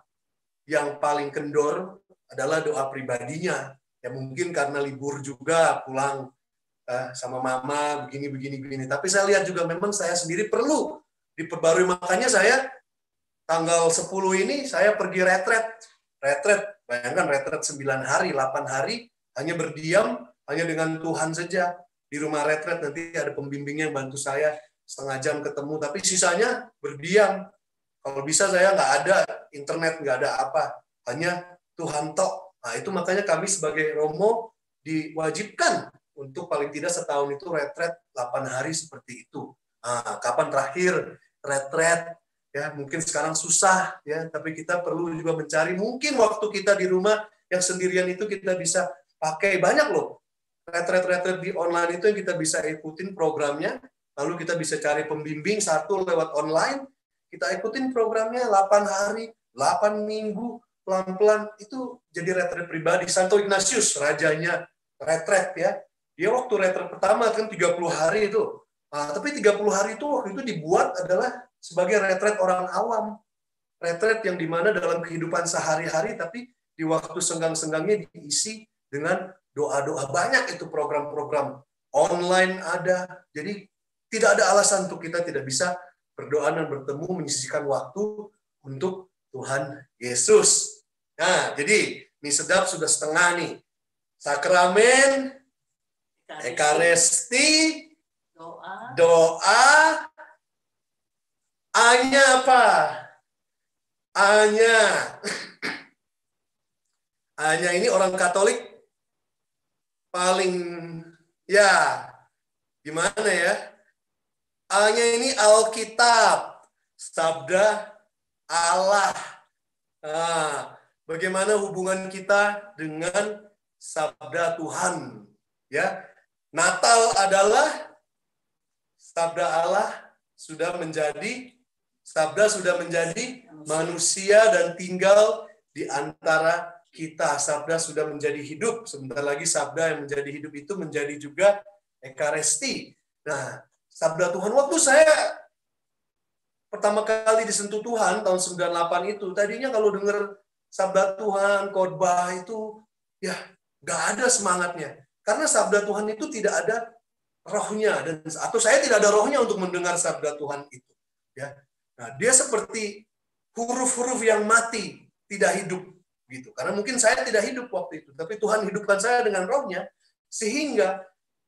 yang paling kendor adalah doa pribadinya. Ya mungkin karena libur juga pulang sama mama begini. Tapi saya lihat juga memang saya sendiri perlu diperbarui. Makanya saya tanggal 10 ini saya pergi retret. Bayangkan retret 9 hari, 8 hari, hanya berdiam, hanya dengan Tuhan saja. Di rumah retret nanti ada pembimbingnya yang bantu saya, setengah jam ketemu, tapi sisanya berdiam. Kalau bisa saya nggak ada internet, nggak ada apa, hanya Tuhan tok. Nah itu makanya kami sebagai Romo diwajibkan untuk paling tidak setahun itu retret 8 hari seperti itu. Nah, kapan terakhir retret? Ya mungkin sekarang susah ya, tapi kita perlu juga mencari mungkin waktu kita di rumah yang sendirian itu kita bisa pakai banyak loh. Retret di online itu yang kita bisa ikutin programnya, lalu kita bisa cari pembimbing satu lewat online, kita ikutin programnya 8 hari, 8 minggu, pelan-pelan, itu jadi retret pribadi. Santo Ignatius, rajanya retret ya, dia waktu retret pertama kan 30 hari itu, tapi 30 hari itu waktu itu dibuat adalah sebagai retret orang awam, retret yang dimana dalam kehidupan sehari-hari, tapi di waktu senggang-senggangnya diisi dengan doa-doa. Banyak itu program-program online ada. Jadi tidak ada alasan untuk kita tidak bisa berdoa dan bertemu, menyisihkan waktu untuk Tuhan Yesus. Nah, jadi mie sedap sudah setengah nih. Sakramen, Ekaristi, doa. A-nya apa? A-nya ini orang Katolik paling ya gimana ya? A-nya ini Alkitab, sabda Allah. Nah, bagaimana hubungan kita dengan sabda Tuhan? Ya, Natal adalah sabda Allah sudah menjadi manusia dan tinggal di antara kita. Sabda sudah menjadi hidup. Sebentar lagi sabda yang menjadi hidup itu menjadi juga Ekaristi. Nah, sabda Tuhan, waktu saya pertama kali disentuh Tuhan tahun 98 itu, tadinya kalau dengar sabda Tuhan, khotbah itu, ya nggak ada semangatnya. Karena sabda Tuhan itu tidak ada rohnya, atau saya tidak ada rohnya untuk mendengar sabda Tuhan itu. Ya, nah dia seperti huruf-huruf yang mati, tidak hidup. Gitu. Karena mungkin saya tidak hidup waktu itu, tapi Tuhan hidupkan saya dengan rohnya, sehingga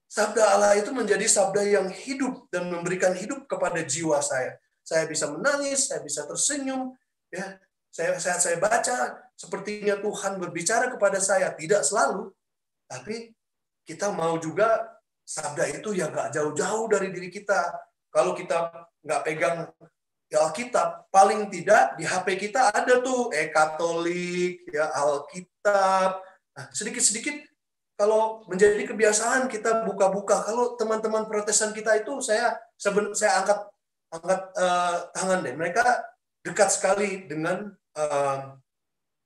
sabda Allah itu menjadi sabda yang hidup dan memberikan hidup kepada jiwa saya. Saya bisa menangis, saya bisa tersenyum, ya. Saya baca, sepertinya Tuhan berbicara kepada saya, tidak selalu, tapi kita mau juga sabda itu yang nggak jauh-jauh dari diri kita. Kalau kita nggak pegang Alkitab, paling tidak di HP kita ada tuh Katolik, ya Alkitab. Nah, sedikit-sedikit kalau menjadi kebiasaan kita buka-buka. Kalau teman-teman Protestan kita itu saya angkat tangan deh. Mereka dekat sekali dengan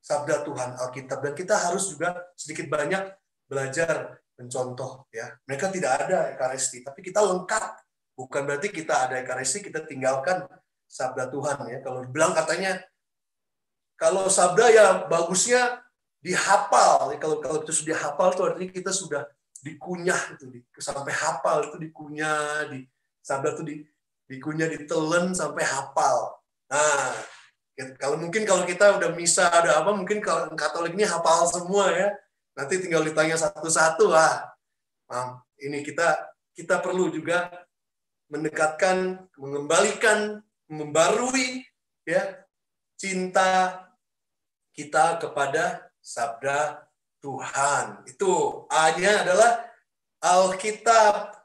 sabda Tuhan Alkitab, dan kita harus juga sedikit banyak belajar mencontoh ya. Mereka tidak ada Ekaristi, tapi kita lengkap. Bukan berarti kita ada Ekaristi kita tinggalkan sabda Tuhan ya. Kalau bilang katanya kalau sabda ya bagusnya dihafal. Kalau itu sudah hafal itu artinya kita sudah dikunyah itu sampai hafal, itu dikunyah, sabda itu dikunyah, ditelen sampai hafal. Nah, kalau kita udah misa ada apa, mungkin kalau Katolik ini hafal semua ya. Nanti tinggal ditanya satu-satu, ini kita perlu juga mendekatkan, mengembalikan, membarui ya cinta kita kepada sabda Tuhan. Itu A-nya adalah Alkitab,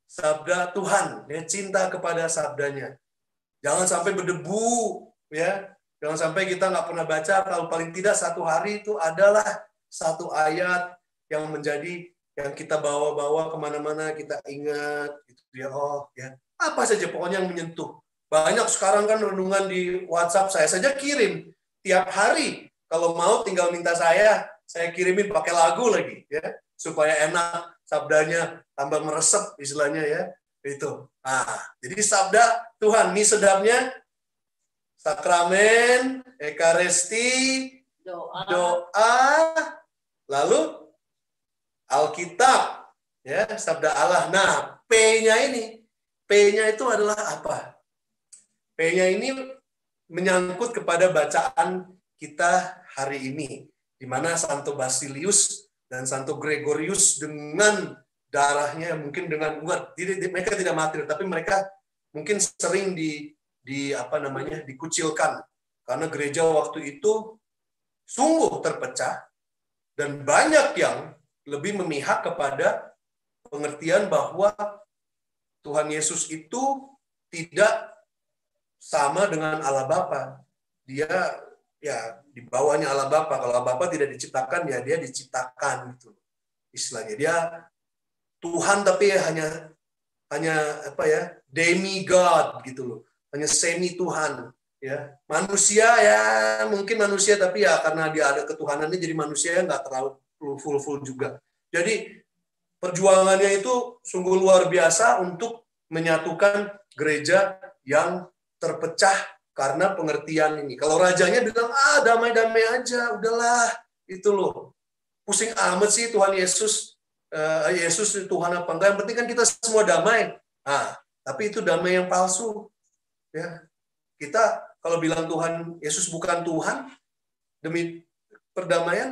sabda Tuhan, ya, cinta kepada sabdanya. Jangan sampai berdebu, ya. Jangan sampai kita nggak pernah baca. Kalau paling tidak satu hari itu adalah satu ayat yang menjadi yang kita bawa-bawa kemana-mana, kita ingat, gitu ya. Oh, ya apa saja pokoknya yang menyentuh. Banyak sekarang kan renungan di WhatsApp, saya saja kirim tiap hari. Kalau mau tinggal minta saya kirimin pakai lagu lagi, ya, supaya enak sabdanya, tambah meresep istilahnya ya. Itu. Nah, jadi sabda Tuhan, mie sedapnya sakramen, Ekaristi, doa, lalu Alkitab. Ya, sabda Allah. Nah, P-nya itu adalah apa? P-nya ini menyangkut kepada bacaan kita hari ini, di mana Santo Basilius dan Santo Gregorius dengan darahnya mungkin dengan kuat, mereka tidak mati, tapi mereka mungkin sering dikucilkan karena gereja waktu itu sungguh terpecah dan banyak yang lebih memihak kepada pengertian bahwa Tuhan Yesus itu tidak sama dengan Allah Bapa. Dia ya di bawahnya Allah Bapa. Kalau Allah Bapa tidak diciptakan, ya dia diciptakan gitu. Istilahnya dia Tuhan tapi hanya demigod gitu loh. Hanya semi Tuhan, ya. Manusia ya mungkin manusia tapi ya karena dia ada ketuhanannya jadi manusia nggak terlalu full juga. Jadi perjuangannya itu sungguh luar biasa untuk menyatukan gereja yang terpecah karena pengertian ini. Kalau rajanya bilang, damai-damai aja, udahlah, itu loh. Pusing amat sih Tuhan Yesus, Yesus Tuhan apa enggak, yang penting kan kita semua damai. Tapi itu damai yang palsu. Ya. Kita kalau bilang Tuhan Yesus bukan Tuhan, demi perdamaian,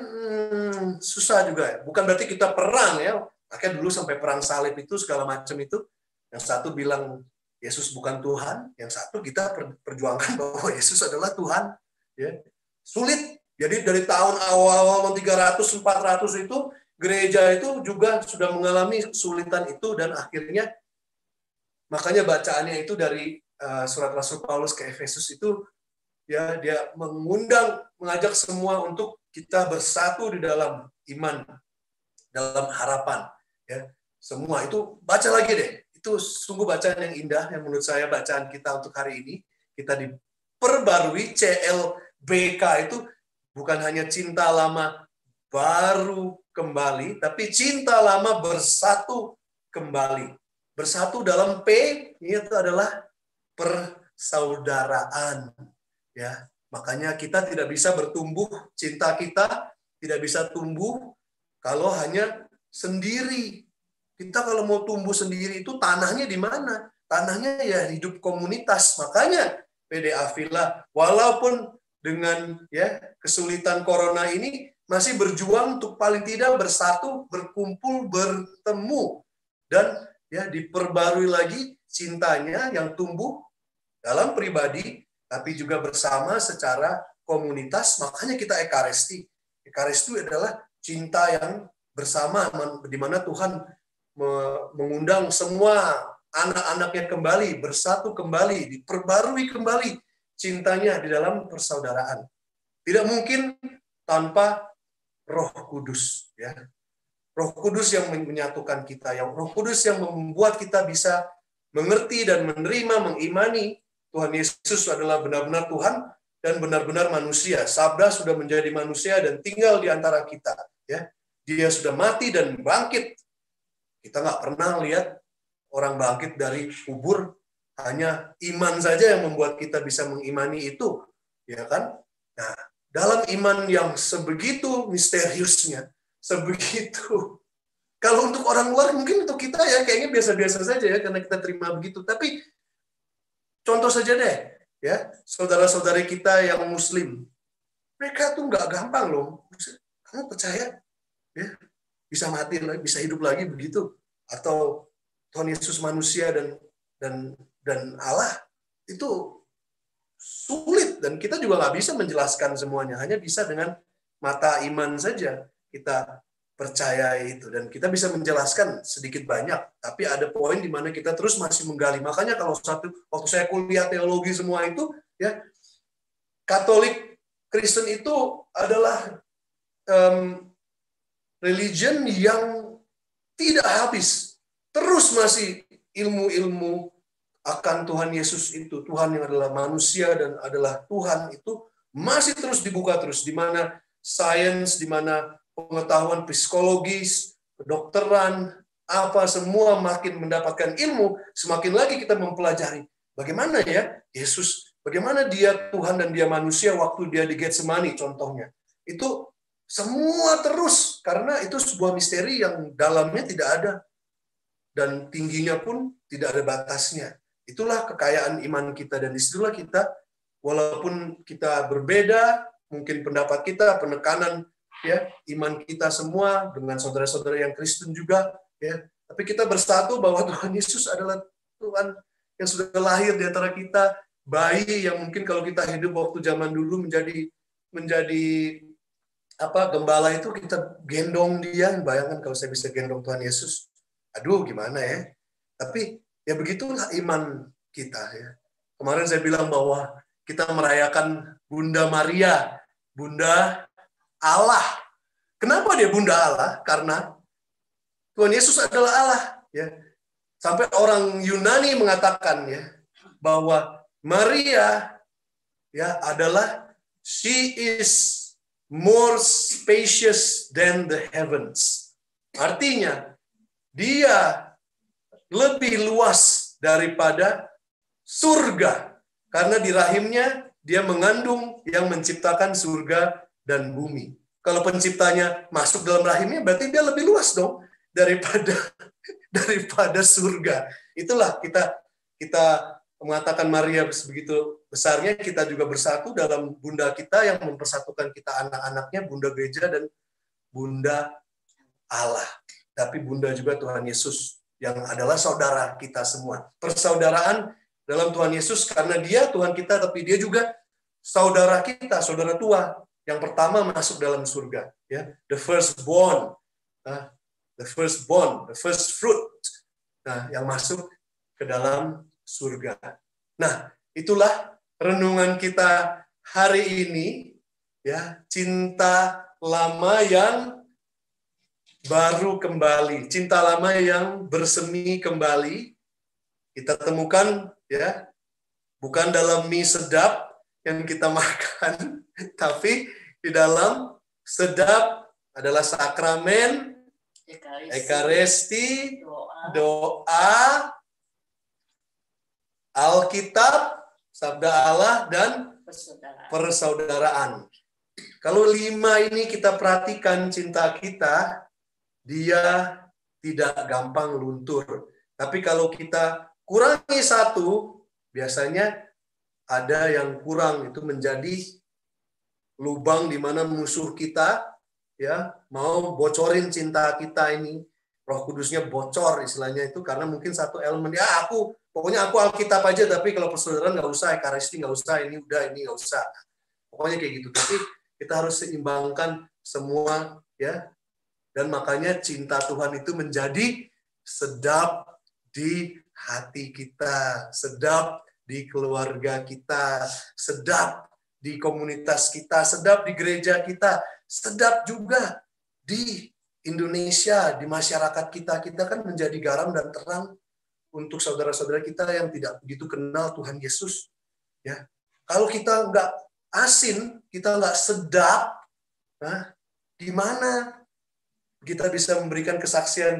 susah juga. Bukan berarti kita perang ya. Akhirnya dulu sampai perang salib itu segala macam itu. Yang satu bilang Yesus bukan Tuhan, yang satu kita perjuangkan bahwa Yesus adalah Tuhan. Ya. Sulit. Jadi dari tahun awal 300-400 itu, gereja itu juga sudah mengalami kesulitan itu, dan akhirnya makanya bacaannya itu dari surat Rasul Paulus ke Efesus itu, ya dia mengajak semua untuk kita bersatu di dalam iman, dalam harapan. Ya, semua itu baca lagi deh. Itu sungguh bacaan yang indah yang menurut saya bacaan kita untuk hari ini. Kita diperbarui CLBK itu bukan hanya cinta lama baru kembali, tapi cinta lama bersatu kembali. Bersatu dalam P itu adalah persaudaraan. Ya, makanya kita tidak bisa bertumbuh, cinta kita tidak bisa tumbuh kalau hanya sendiri. Kita kalau mau tumbuh sendiri itu tanahnya di mana? Tanahnya ya hidup komunitas. Makanya PD Avila walaupun dengan ya kesulitan corona ini masih berjuang untuk paling tidak bersatu, berkumpul, bertemu, dan ya diperbarui lagi cintanya yang tumbuh dalam pribadi tapi juga bersama secara komunitas. Makanya kita ekaristi. Ekaristi adalah cinta yang bersama, di mana Tuhan mengundang semua anak-anaknya kembali, bersatu kembali, diperbarui kembali cintanya di dalam persaudaraan. Tidak mungkin tanpa Roh Kudus, ya. Roh Kudus yang menyatukan kita, yang Roh Kudus yang membuat kita bisa mengerti dan menerima, mengimani Tuhan Yesus adalah benar-benar Tuhan dan benar-benar manusia. Sabda sudah menjadi manusia dan tinggal di antara kita, ya. Dia sudah mati dan bangkit. Kita nggak pernah lihat orang bangkit dari kubur, hanya iman saja yang membuat kita bisa mengimani itu, ya kan? Nah, dalam iman yang sebegitu misteriusnya, sebegitu. Kalau untuk orang luar mungkin untuk kita ya kayaknya biasa-biasa saja ya karena kita terima begitu. Tapi contoh saja deh, ya saudara-saudari kita yang Muslim, mereka tuh nggak gampang loh. Kamu percaya? Ya, bisa mati lagi, bisa hidup lagi begitu, atau Tuhan Yesus manusia dan Allah itu sulit dan kita juga nggak bisa menjelaskan semuanya, hanya bisa dengan mata iman saja kita percaya itu dan kita bisa menjelaskan sedikit banyak, tapi ada poin di mana kita terus masih menggali. Makanya kalau waktu saya kuliah teologi semua itu ya Katolik Kristen itu adalah religion yang tidak habis. Terus masih ilmu-ilmu akan Tuhan Yesus itu. Tuhan yang adalah manusia dan adalah Tuhan itu masih terus dibuka terus. Di mana sains, di mana pengetahuan psikologis, kedokteran, apa semua makin mendapatkan ilmu, semakin lagi kita mempelajari. Bagaimana ya Yesus, bagaimana dia Tuhan dan dia manusia waktu dia di Getsemani contohnya. Itu semua terus, karena itu sebuah misteri yang dalamnya tidak ada dan tingginya pun tidak ada batasnya. Itulah kekayaan iman kita, dan disitulah kita, walaupun kita berbeda, mungkin pendapat kita, penekanan ya iman kita semua dengan saudara-saudara yang Kristen juga, ya, tapi kita bersatu bahwa Tuhan Yesus adalah Tuhan yang sudah lahir di antara kita, bayi yang mungkin kalau kita hidup waktu zaman dulu menjadi gembala itu kita gendong dia. Bayangkan kalau saya bisa gendong Tuhan Yesus, aduh gimana ya. Tapi ya begitulah iman kita ya. Kemarin saya bilang bahwa kita merayakan Bunda Maria, Bunda Allah. Kenapa dia Bunda Allah? Karena Tuhan Yesus adalah Allah ya. Sampai orang Yunani mengatakan ya bahwa Maria ya adalah she is more spacious than the heavens. Artinya dia lebih luas daripada surga karena di rahimnya dia mengandung yang menciptakan surga dan bumi. Kalau penciptanya masuk dalam rahimnya berarti dia lebih luas dong daripada surga. Itulah kita mengatakan Maria begitu besarnya, kita juga bersatu dalam Bunda kita yang mempersatukan kita anak-anaknya, Bunda Gereja dan Bunda Allah. Tapi Bunda juga Tuhan Yesus yang adalah saudara kita semua. Persaudaraan dalam Tuhan Yesus karena dia Tuhan kita, tapi dia juga saudara kita, saudara tua yang pertama masuk dalam surga. Ya, the firstborn, the first fruit, yang masuk ke dalam surga. Nah, itulah renungan kita hari ini, ya, cinta lama yang baru kembali, cinta lama yang bersemi kembali. Kita temukan, ya, bukan dalam mie sedap yang kita makan, tapi di dalam sedap adalah sakramen, Ekaristi, doa, Alkitab, Sabda Allah, dan persaudaraan. Kalau 5 ini kita perhatikan cinta kita, dia tidak gampang luntur. Tapi kalau kita kurangi 1, biasanya ada yang kurang, itu menjadi lubang di mana musuh kita ya mau bocorin cinta kita ini. Roh Kudusnya bocor istilahnya itu karena mungkin satu elemen ya pokoknya aku Alkitab aja, tapi kalau persaudaraan nggak usah, Ekaristi nggak usah, ini nggak usah. Pokoknya kayak gitu. Tapi kita harus seimbangkan semua ya. Dan makanya cinta Tuhan itu menjadi sedap di hati kita, sedap di keluarga kita, sedap di komunitas kita, sedap di gereja kita, sedap juga di Indonesia, di masyarakat kita. Kita kan menjadi garam dan terang untuk saudara-saudara kita yang tidak begitu kenal Tuhan Yesus. Ya, kalau kita nggak asin, kita nggak sedap, gimana kita bisa memberikan kesaksian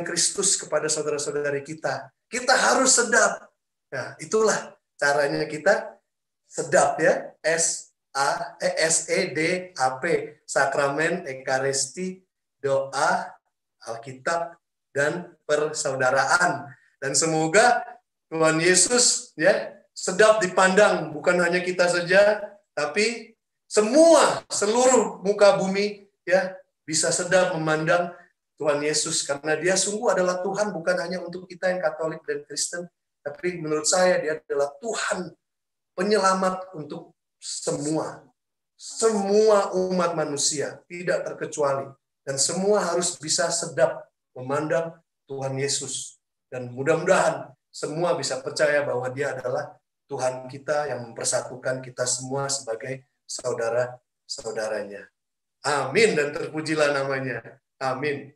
Kristus kepada saudara-saudari kita? Kita harus sedap. Nah, itulah caranya kita sedap ya. SEDAP, sakramen, Ekaristi, doa, Alkitab, dan persaudaraan. Dan semoga Tuhan Yesus ya sedap dipandang, bukan hanya kita saja, tapi seluruh muka bumi ya bisa sedap memandang Tuhan Yesus, karena dia sungguh adalah Tuhan, bukan hanya untuk kita yang Katolik dan Kristen, tapi menurut saya dia adalah Tuhan penyelamat untuk semua umat manusia, tidak terkecuali. Dan semua harus bisa sedap memandang Tuhan Yesus. Dan mudah-mudahan semua bisa percaya bahwa dia adalah Tuhan kita yang mempersatukan kita semua sebagai saudara-saudaranya. Amin, dan terpujilah namanya. Amin.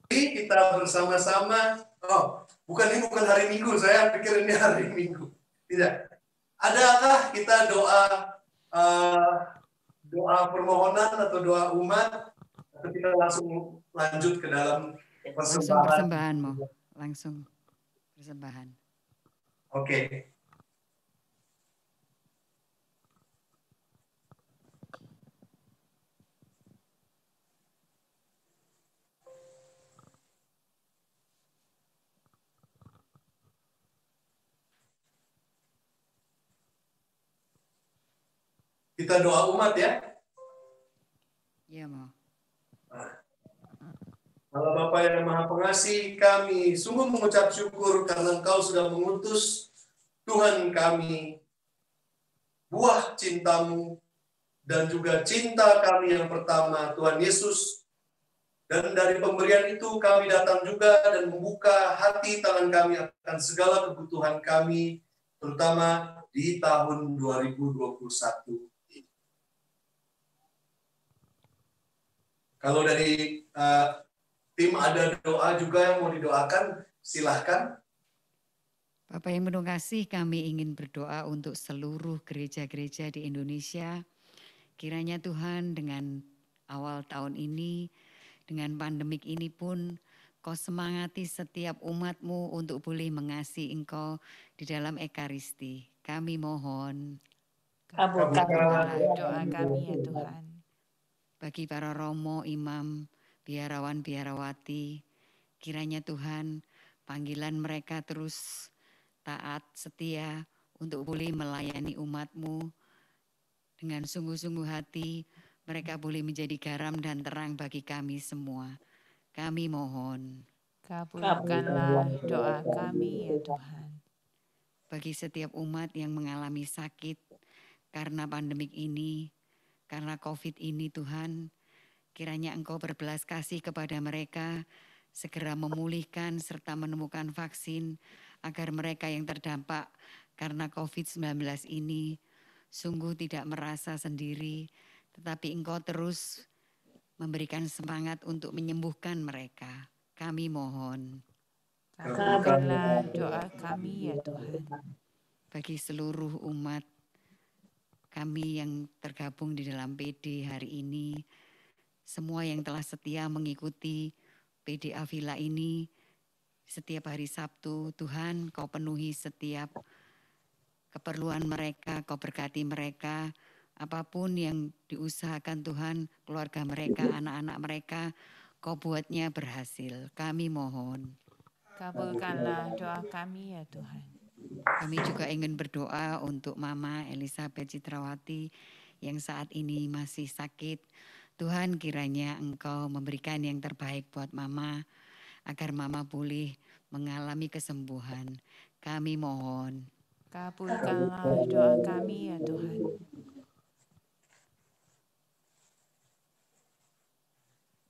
Kita bersama-sama. Ini bukan hari Minggu. Saya pikir ini hari Minggu. Tidak. Adakah kita doa doa permohonan atau doa umat, atau kita langsung lanjut ke dalam Langsung persembahan? persembahan Mo. Langsung persembahan. Oke. Kita doa umat ya. Iya Mo. Allah Bapa yang Maha Pengasih, kami sungguh mengucap syukur karena Engkau sudah mengutus Tuhan kami, buah cinta-Mu, dan juga cinta kami yang pertama, Tuhan Yesus. Dan dari pemberian itu kami datang juga dan membuka hati tangan kami akan segala kebutuhan kami, terutama di tahun 2021. Kalau dari tim ada doa juga yang mau didoakan, silahkan. Bapak yang penuh kasih, kami ingin berdoa untuk seluruh gereja-gereja di Indonesia. Kiranya Tuhan dengan awal tahun ini, dengan pandemik ini pun, Kau semangati setiap umat-Mu untuk boleh mengasihi Engkau di dalam Ekaristi. Kami mohon. Kabulkanlah Doa kami ya Tuhan. Bagi para romo, imam, biarawan, biarawati, kiranya Tuhan panggilan mereka terus taat, setia untuk boleh melayani umat-Mu dengan sungguh-sungguh hati. Mereka boleh menjadi garam dan terang bagi kami semua. Kami mohon. Kabulkanlah doa kami ya Tuhan. Bagi setiap umat yang mengalami sakit karena pandemik ini, karena COVID ini Tuhan, kiranya Engkau berbelas kasih kepada mereka, segera memulihkan serta menemukan vaksin, agar mereka yang terdampak karena COVID-19 ini sungguh tidak merasa sendiri, tetapi Engkau terus memberikan semangat untuk menyembuhkan mereka. Kami mohon. Kabulkanlah doa kami ya Tuhan. Bagi seluruh umat kami yang tergabung di dalam PD hari ini, semua yang telah setia mengikuti PD Avila ini setiap hari Sabtu, Tuhan Kau penuhi setiap keperluan mereka, Kau berkati mereka, apapun yang diusahakan Tuhan, keluarga mereka, anak-anak mereka, Kau buatnya berhasil. Kami mohon. Kabulkanlah doa kami ya Tuhan. Kami juga ingin berdoa untuk Mama Elizabeth Citrawati yang saat ini masih sakit. Tuhan kiranya Engkau memberikan yang terbaik buat Mama, agar Mama boleh mengalami kesembuhan. Kami mohon. Kabulkanlah doa kami ya Tuhan.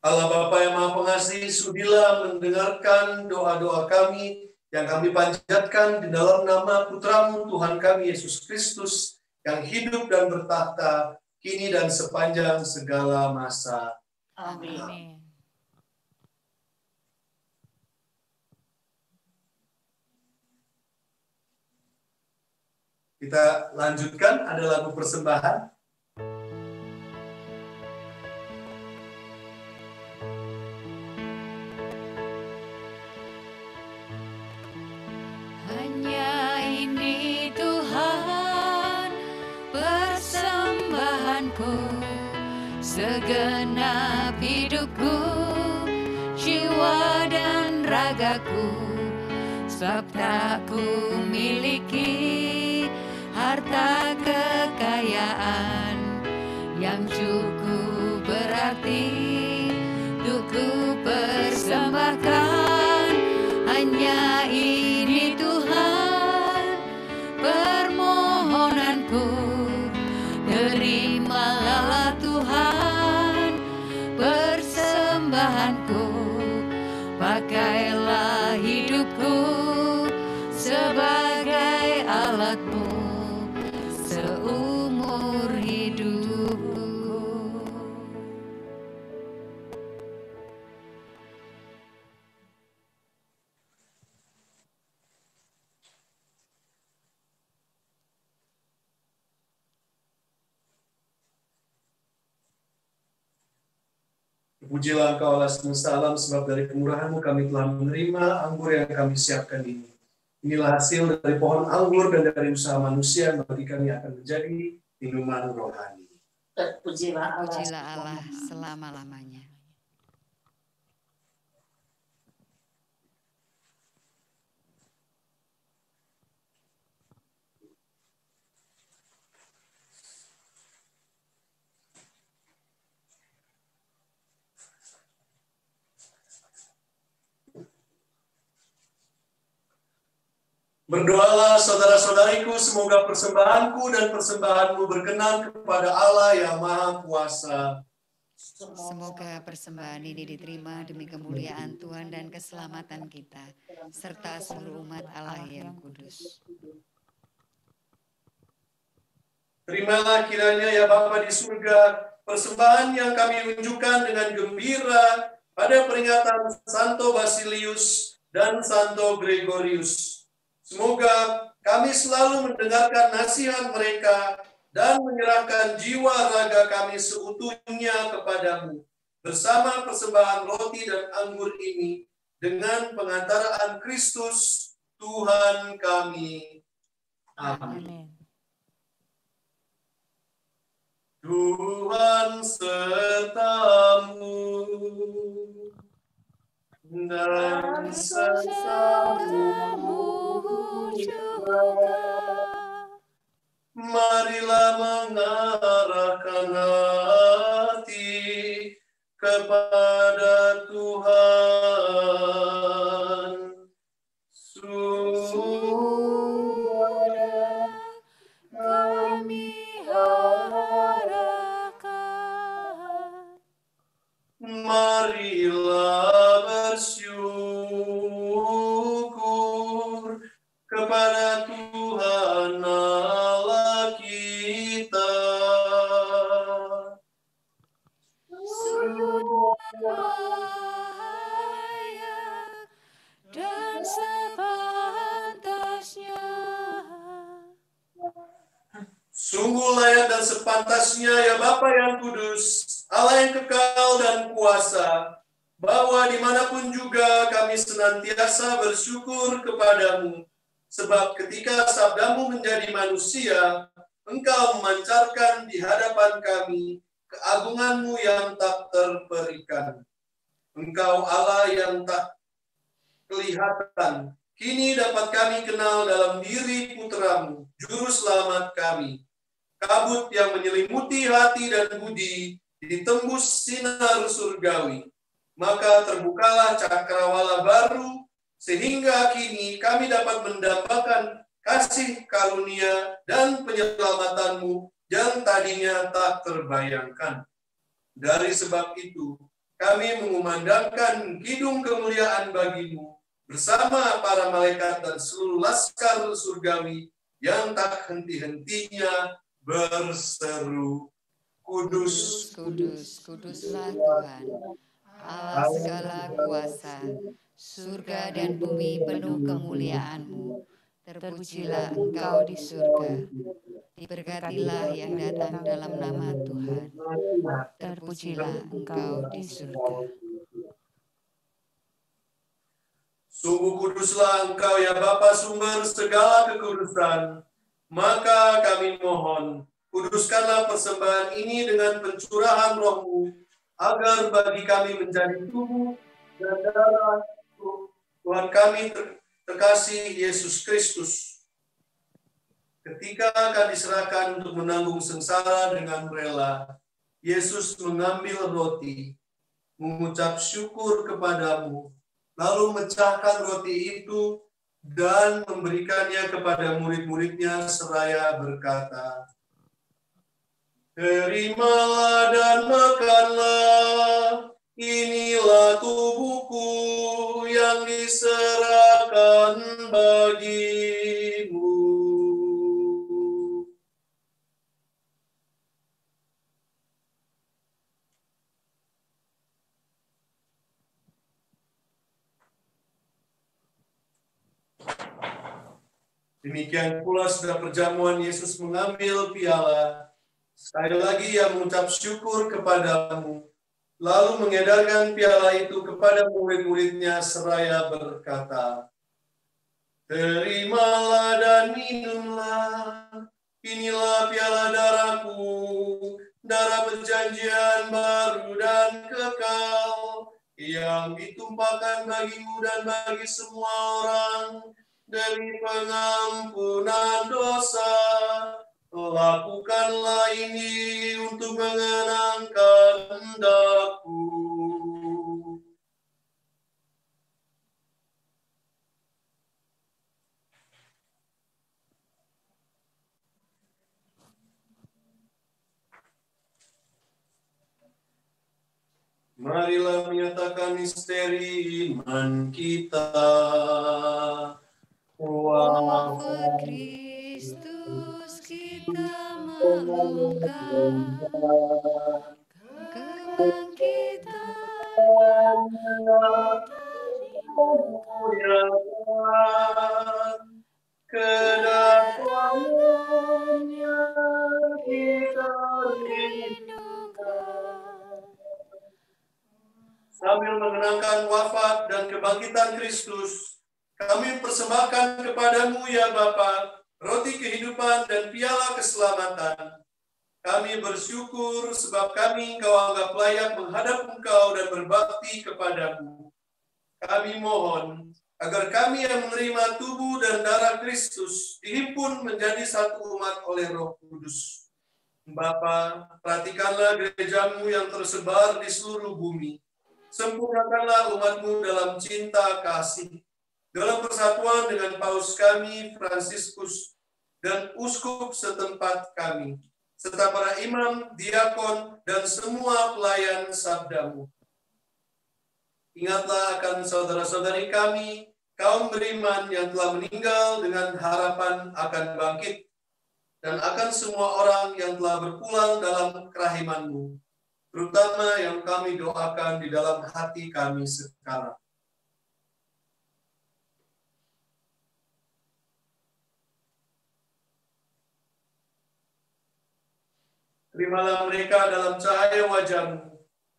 Allah Bapa yang Maha Pengasih, sudilah mendengarkan doa-doa kami yang kami panjatkan di dalam nama Putra-Mu Tuhan kami Yesus Kristus yang hidup dan bertahta kini dan sepanjang segala masa. Amin. Amin. Kita lanjutkan, ada lagu persembahan. Hanya ini Tuhan persembahanku, segenap hidupku, jiwa dan ragaku, sebab tak ku miliki harta kekayaan yang cukup berarti untuk ku persembahkan. Hanya ini Tuhan permohonanku, terimalah Tuhan persembahanku, pakailah hidupku sebagai alat-Mu seumur hidupku. Pujilah Engkau Allah semesta alam, sebab dari kemurahan-Mu kami telah menerima anggur yang kami siapkan ini. Inilah hasil dari pohon anggur dan dari usaha manusia yang bagi kami akan menjadi minuman rohani. Terpujilah Allah selama-lamanya. Berdoalah saudara-saudariku, semoga persembahanku dan persembahanmu berkenan kepada Allah yang Maha Kuasa. Semoga persembahan ini diterima demi kemuliaan Tuhan dan keselamatan kita, serta seluruh umat Allah yang kudus. Terimalah kiranya ya Bapa di surga, persembahan yang kami unjukkan dengan gembira pada peringatan Santo Basilius dan Santo Gregorius. Semoga kami selalu mendengarkan nasihat mereka dan menyerahkan jiwa raga kami seutuhnya kepadamu, bersama persembahan roti dan anggur ini, dengan pengantaraan Kristus Tuhan kami. Amin. Tuhan sertamu dan sertamu juga. Marilah mengarahkan hati kepada Tuhan. Sudah kami harapkan. Marilah bersyukur kepada Tuhan Allah kita. Layak dan sepantasnya. Sungguh layak dan sepantasnya ya Bapa yang kudus, Allah yang kekal dan kuasa, bahwa dimanapun juga kami senantiasa bersyukur kepadamu. Sebab ketika sabdamu menjadi manusia, engkau memancarkan di hadapan kami keagunganmu yang tak terperikan. Engkau Allah yang tak kelihatan, kini dapat kami kenal dalam diri putramu, juru selamat kami. Kabut yang menyelimuti hati dan budi, ditembus sinar surgawi. Maka terbukalah cakrawala baru, sehingga kini kami dapat mendambakan kasih karunia dan penyelamatanmu yang tadinya tak terbayangkan. Dari sebab itu, kami mengumandangkan kidung kemuliaan bagimu, bersama para malaikat dan seluruh laskar surgawi yang tak henti-hentinya berseru, Kudus, Kudus, kuduslah Tuhan, Allah segala kuasa, surga dan bumi penuh kemuliaan-Mu. Terpujilah Engkau di surga, diberkatilah yang datang dalam nama Tuhan. Terpujilah Engkau di surga. Sungguh kuduslah Engkau ya Bapa, sumber segala kekudusan. Maka kami mohon, kuduskanlah persembahan ini dengan pencurahan Roh-Mu, agar bagi kami menjadi tubuh dan darah Tuhan kami terkasih Yesus Kristus. Ketika akan diserahkan untuk menanggung sengsara dengan rela, Yesus mengambil roti, mengucap syukur kepadamu, lalu memecahkan roti itu dan memberikannya kepada murid-muridnya seraya berkata, Terimalah dan makanlah, inilah tubuhku yang diserahkan bagimu. Demikian pula setelah perjamuan Yesus mengambil piala. Sekali lagi ia mengucap syukur kepadamu. lalu mengedarkan piala itu kepada murid-muridnya seraya berkata, "Terimalah dan minumlah, inilah piala darahku, darah perjanjian baru dan kekal, yang ditumpahkan bagimu dan bagi semua orang demi pengampunan dosa. Lakukanlah ini untuk mengenangkan hendakku." Marilah menyatakan misteri iman kita. Wafat Kristus kita mengumumkan kebangkitan kedatangannya kita rindukan. Sambil mengenangkan wafat dan kebangkitan Kristus, kami persembahkan kepadamu ya Bapa, roti kehidupan dan piala keselamatan. Kami bersyukur sebab kami Engkau anggap layak menghadap Engkau dan berbakti kepadamu. Kami mohon agar kami yang menerima tubuh dan darah Kristus dihimpun menjadi satu umat oleh Roh Kudus. Bapa, perhatikanlah gerejamu yang tersebar di seluruh bumi. Sempurnakanlah umatmu dalam cinta kasih, dalam persatuan dengan Paus kami, Fransiskus, dan uskup setempat kami, serta para imam, diakon, dan semua pelayan sabdamu. Ingatlah akan saudara-saudari kami, kaum beriman yang telah meninggal dengan harapan akan bangkit, dan akan semua orang yang telah berpulang dalam kerahiman-Mu, terutama yang kami doakan di dalam hati kami sekarang. Terimalah mereka dalam cahaya wajah-Mu.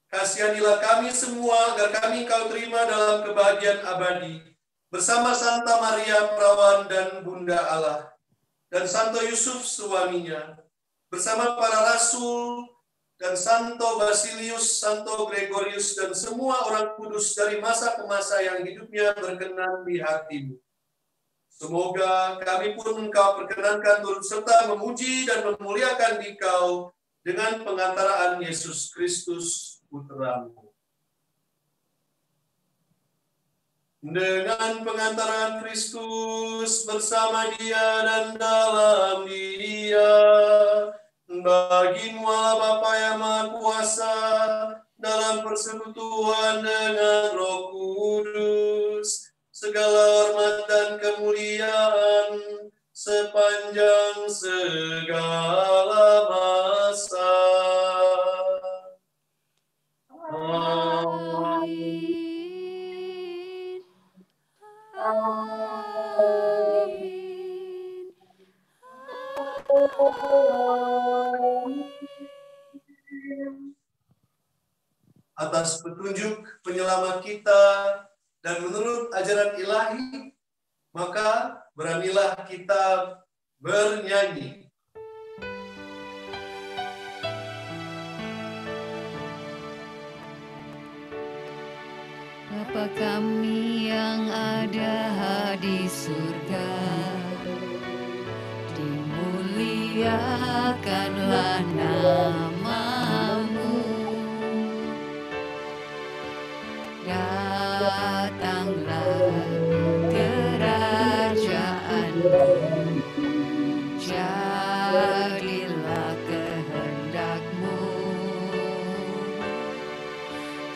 Kasihanilah kami semua agar kami Kau terima dalam kebahagiaan abadi, bersama Santa Maria Perawan dan Bunda Allah, dan Santo Yusuf suaminya, bersama para rasul, dan Santo Basilius, Santo Gregorius, dan semua orang kudus dari masa ke masa yang hidupnya berkenan di hati-Mu. Semoga kami pun Engkau perkenankan turut serta memuji dan memuliakan Dikau dengan pengantaraan Yesus Kristus, Putra-Mu. Dengan pengantaran Kristus bersama Dia dan dalam Dia, bagi-Mu Allah Bapa yang Maha Kuasa, dalam persekutuan dengan Roh Kudus, segala hormat dan kemuliaan sepanjang segala masa. Amin. Amin. Atas petunjuk penyelamat kita dan menurut ajaran ilahi, maka beranilah kita bernyanyi. Bapa kami yang ada di surga, dimuliakanlah nama-Mu. Datanglah kerajaan-Mu, jadilah kehendak-Mu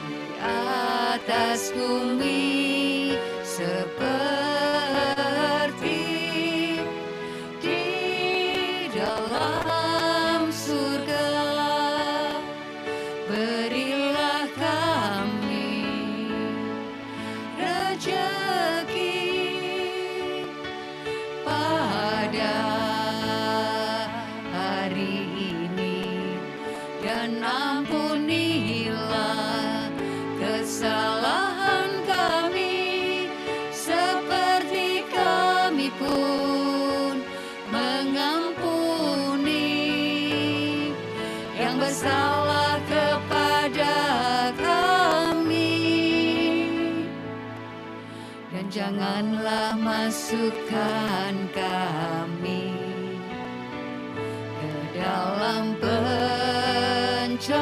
di atas bumi seperti di dalam surga. Berilah kami rezeki pada hari ini, dan ampunilah janganlah masukkan kami ke dalam pencobaan,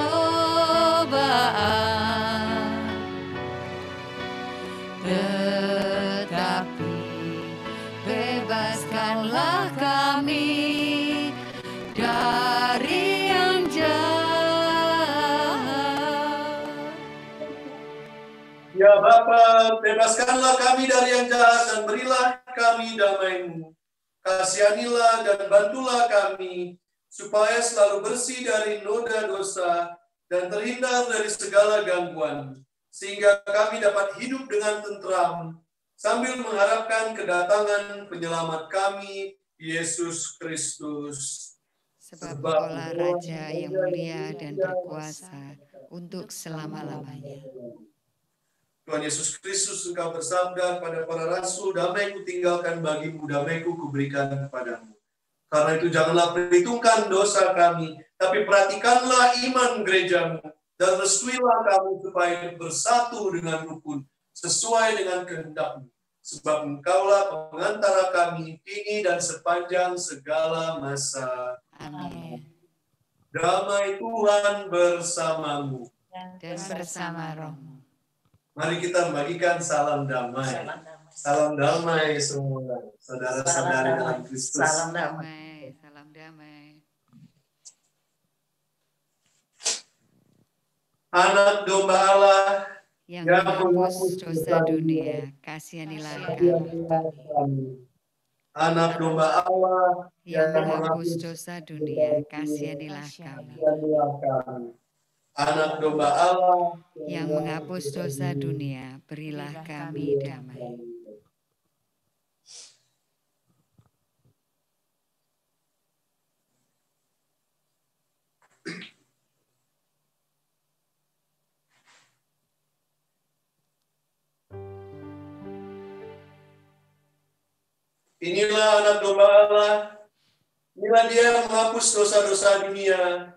tetapi bebaskanlah kami dari yang jahat. Ya Bapa, bebaskanlah kami dari yang jahat dan berilah kami damai-Mu. Kasihanilah dan bantulah kami, supaya selalu bersih dari noda dosa dan terhindar dari segala gangguan, sehingga kami dapat hidup dengan tentram, sambil mengharapkan kedatangan penyelamat kami, Yesus Kristus. Sebab Engkaulah Raja yang mulia dan berkuasa untuk selama-lamanya. Tuhan Yesus Kristus, Engkau bersabda kepada para rasul, damai-Ku tinggalkan bagimu, damai-Ku kuberikan kepadamu. Karena itu janganlah perhitungkan dosa kami, tapi perhatikanlah iman gerejamu, dan restuilah kami supaya bersatu dengan rukun, sesuai dengan kehendak-Mu. Sebab Engkaulah pengantara kami, kini dan sepanjang segala masa. Amin. Damai Tuhan bersamamu. Dan bersama rohmu. Mari kita membagikan salam damai. Salam damai semua, saudara-saudari dalam Kristus. Salam damai. Salam damai. Anak domba Allah Yang menghapus dosa dunia, kasihanilah kami. Anak domba Allah Yang menghapus dosa dunia, kasihanilah kami. Anak domba Allah Yang menghapus dosa dunia, berilah kami damai. Inilah anak domba Allah, inilah dia yang menghapus dosa-dosa dunia.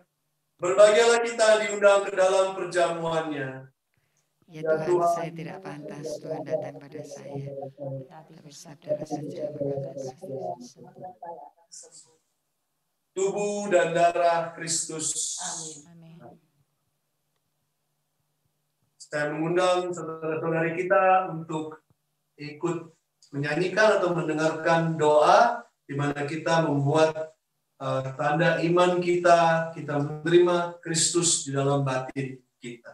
Berbahagialah kita diundang ke dalam perjamuannya. Ya Tuhan, saya tidak pantas Tuhan datang pada saya, tapi sabdalah saja Tubuh dan darah Kristus. Amin. Saya mengundang saudara-saudari kita untuk ikut menyanyikan atau mendengarkan doa di mana kita membuat tanda iman kita menerima Kristus di dalam batin kita.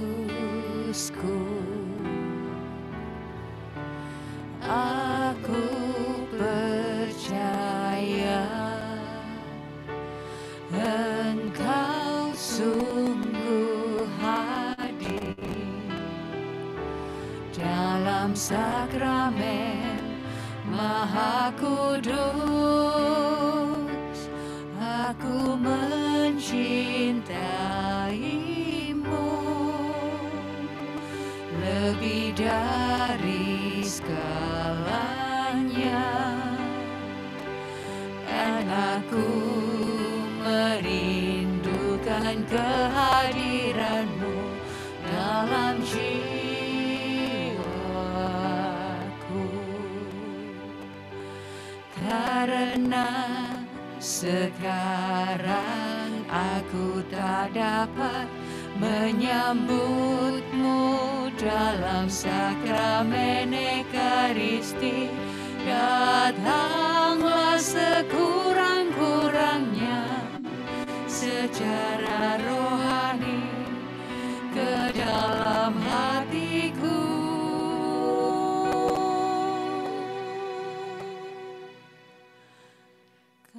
Yesusku, aku percaya Engkau sungguh hadir dalam sakramen Maha Kudus. Aku mencintaimu lebih dari segalanya, dan aku merindukan kehadiran-Mu dalam jiwaku. Karena sekarang aku tak dapat menyambut-Mu dalam sakramen Ekaristi, datanglah sekurang-kurangnya secara rohani ke dalam hatiku.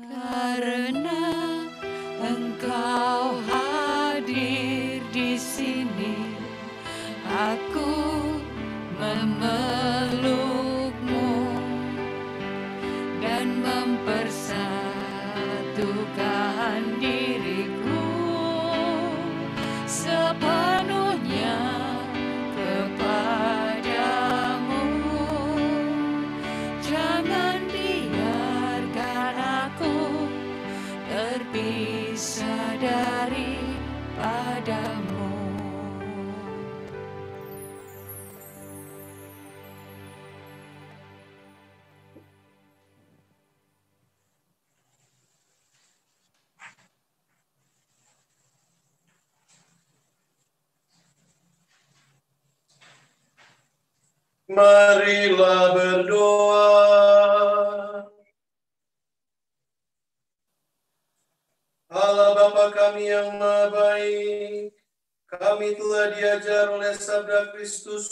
Karena Engkau hadir di sini, aku memeluk-Mu dan mempersatukan diriku sepenuhnya ke bisa daripadamu. Marilah berdoa. Allah Bapa kami yang Maha Baik, kami telah diajar oleh Sabda Kristus,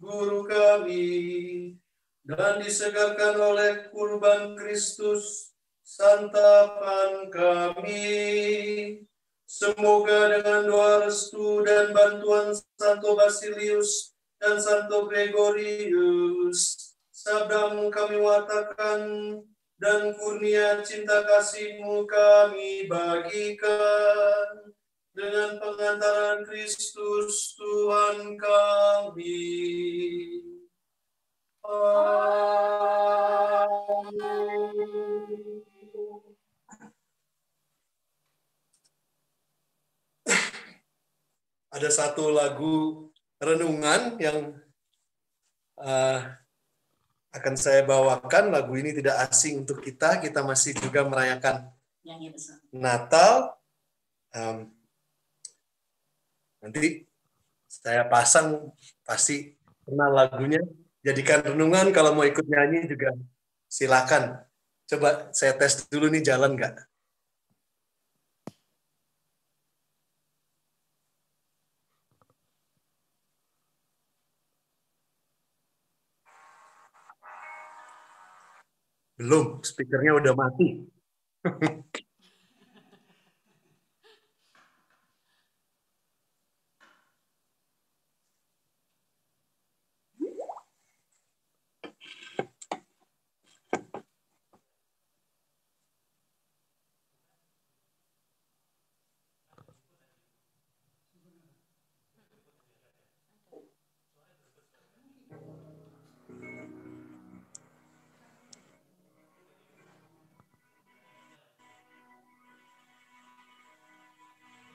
Guru kami, dan disegarkan oleh kurban Kristus, santapan kami. Semoga dengan doa restu dan bantuan Santo Basilius dan Santo Gregorius, sabdamu kami watakan, dan kurnia cinta kasih-Mu kami bagikan dengan pengantaran Kristus Tuhan kami. Amin. Ada satu lagu renungan yang akan saya bawakan. Lagu ini tidak asing untuk kita. Kita masih juga merayakan Natal. Nanti saya pasang, pasti kenal lagunya. Jadikan renungan, kalau mau ikut nyanyi juga silakan. Coba saya tes dulu nih, jalan nggak? Belum, speakernya udah mati.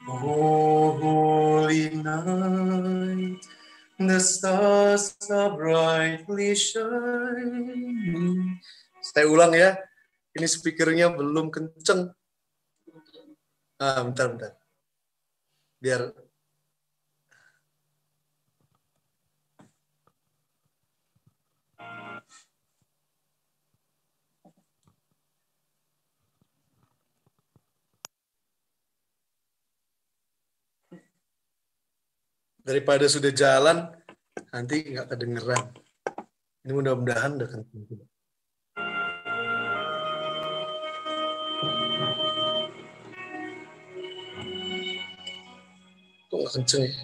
Oh, holy night, the stars are brightly shining. Saya ulang ya, ini speakernya belum kenceng. Bentar. Biar daripada sudah jalan, nanti nggak kedengeran. Ini mudah-mudahan udah kenceng. Kok nggak kenceng ya?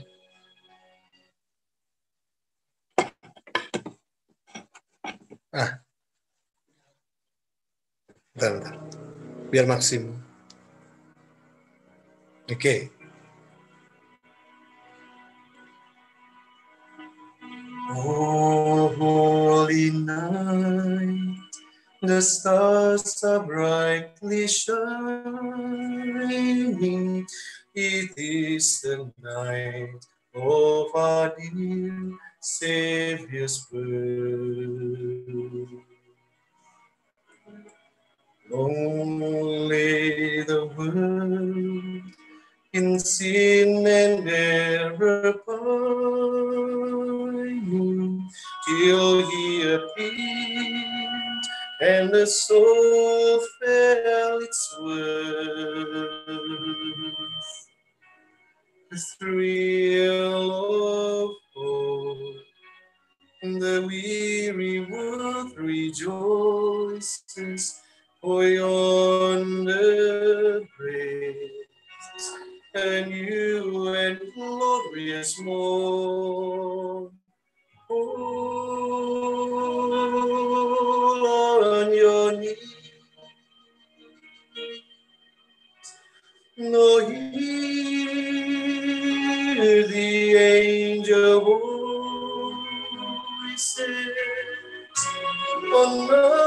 Bentar. Biar maksimum. Oke. Oh, holy night, the stars are brightly shining. It is the night of our dear Savior's birth. Long lay the world in sin and error pining, till he appeared, and the soul felt its worth. The thrill of hope, the weary world rejoices, for yonder breaks a new and glorious morn. Fall on your knees, no, hear the angel voices on night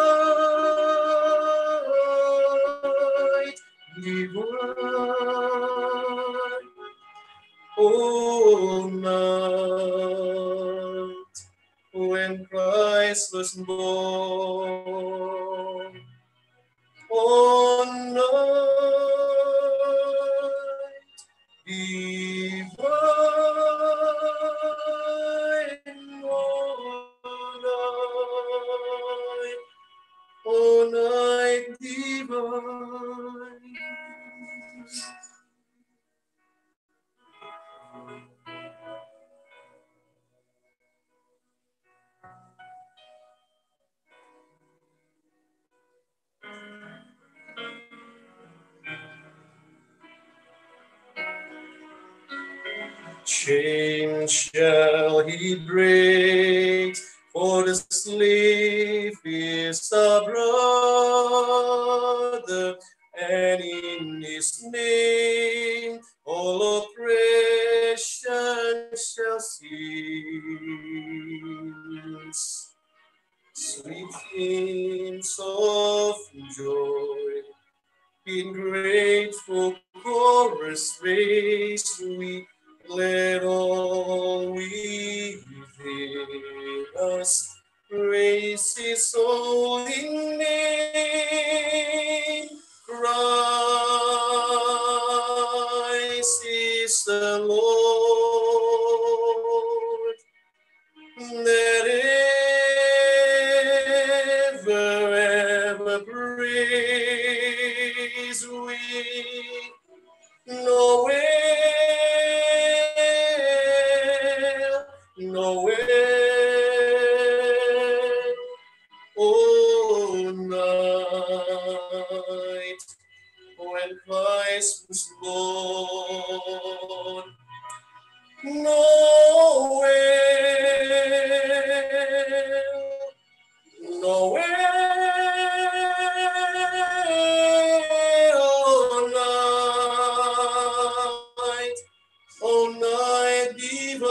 divine. Lord. O night divine, O night divine. Chains shall he break, for the slave is a brother, and in his name all oppression shall cease. Sweet hymns of joy, in grateful chorus raise we, let all within us praise his holy name. Christ is the Lord. Let ever praise we, Noel, Noel, oh night when Christ was born. Noel, oh night divine,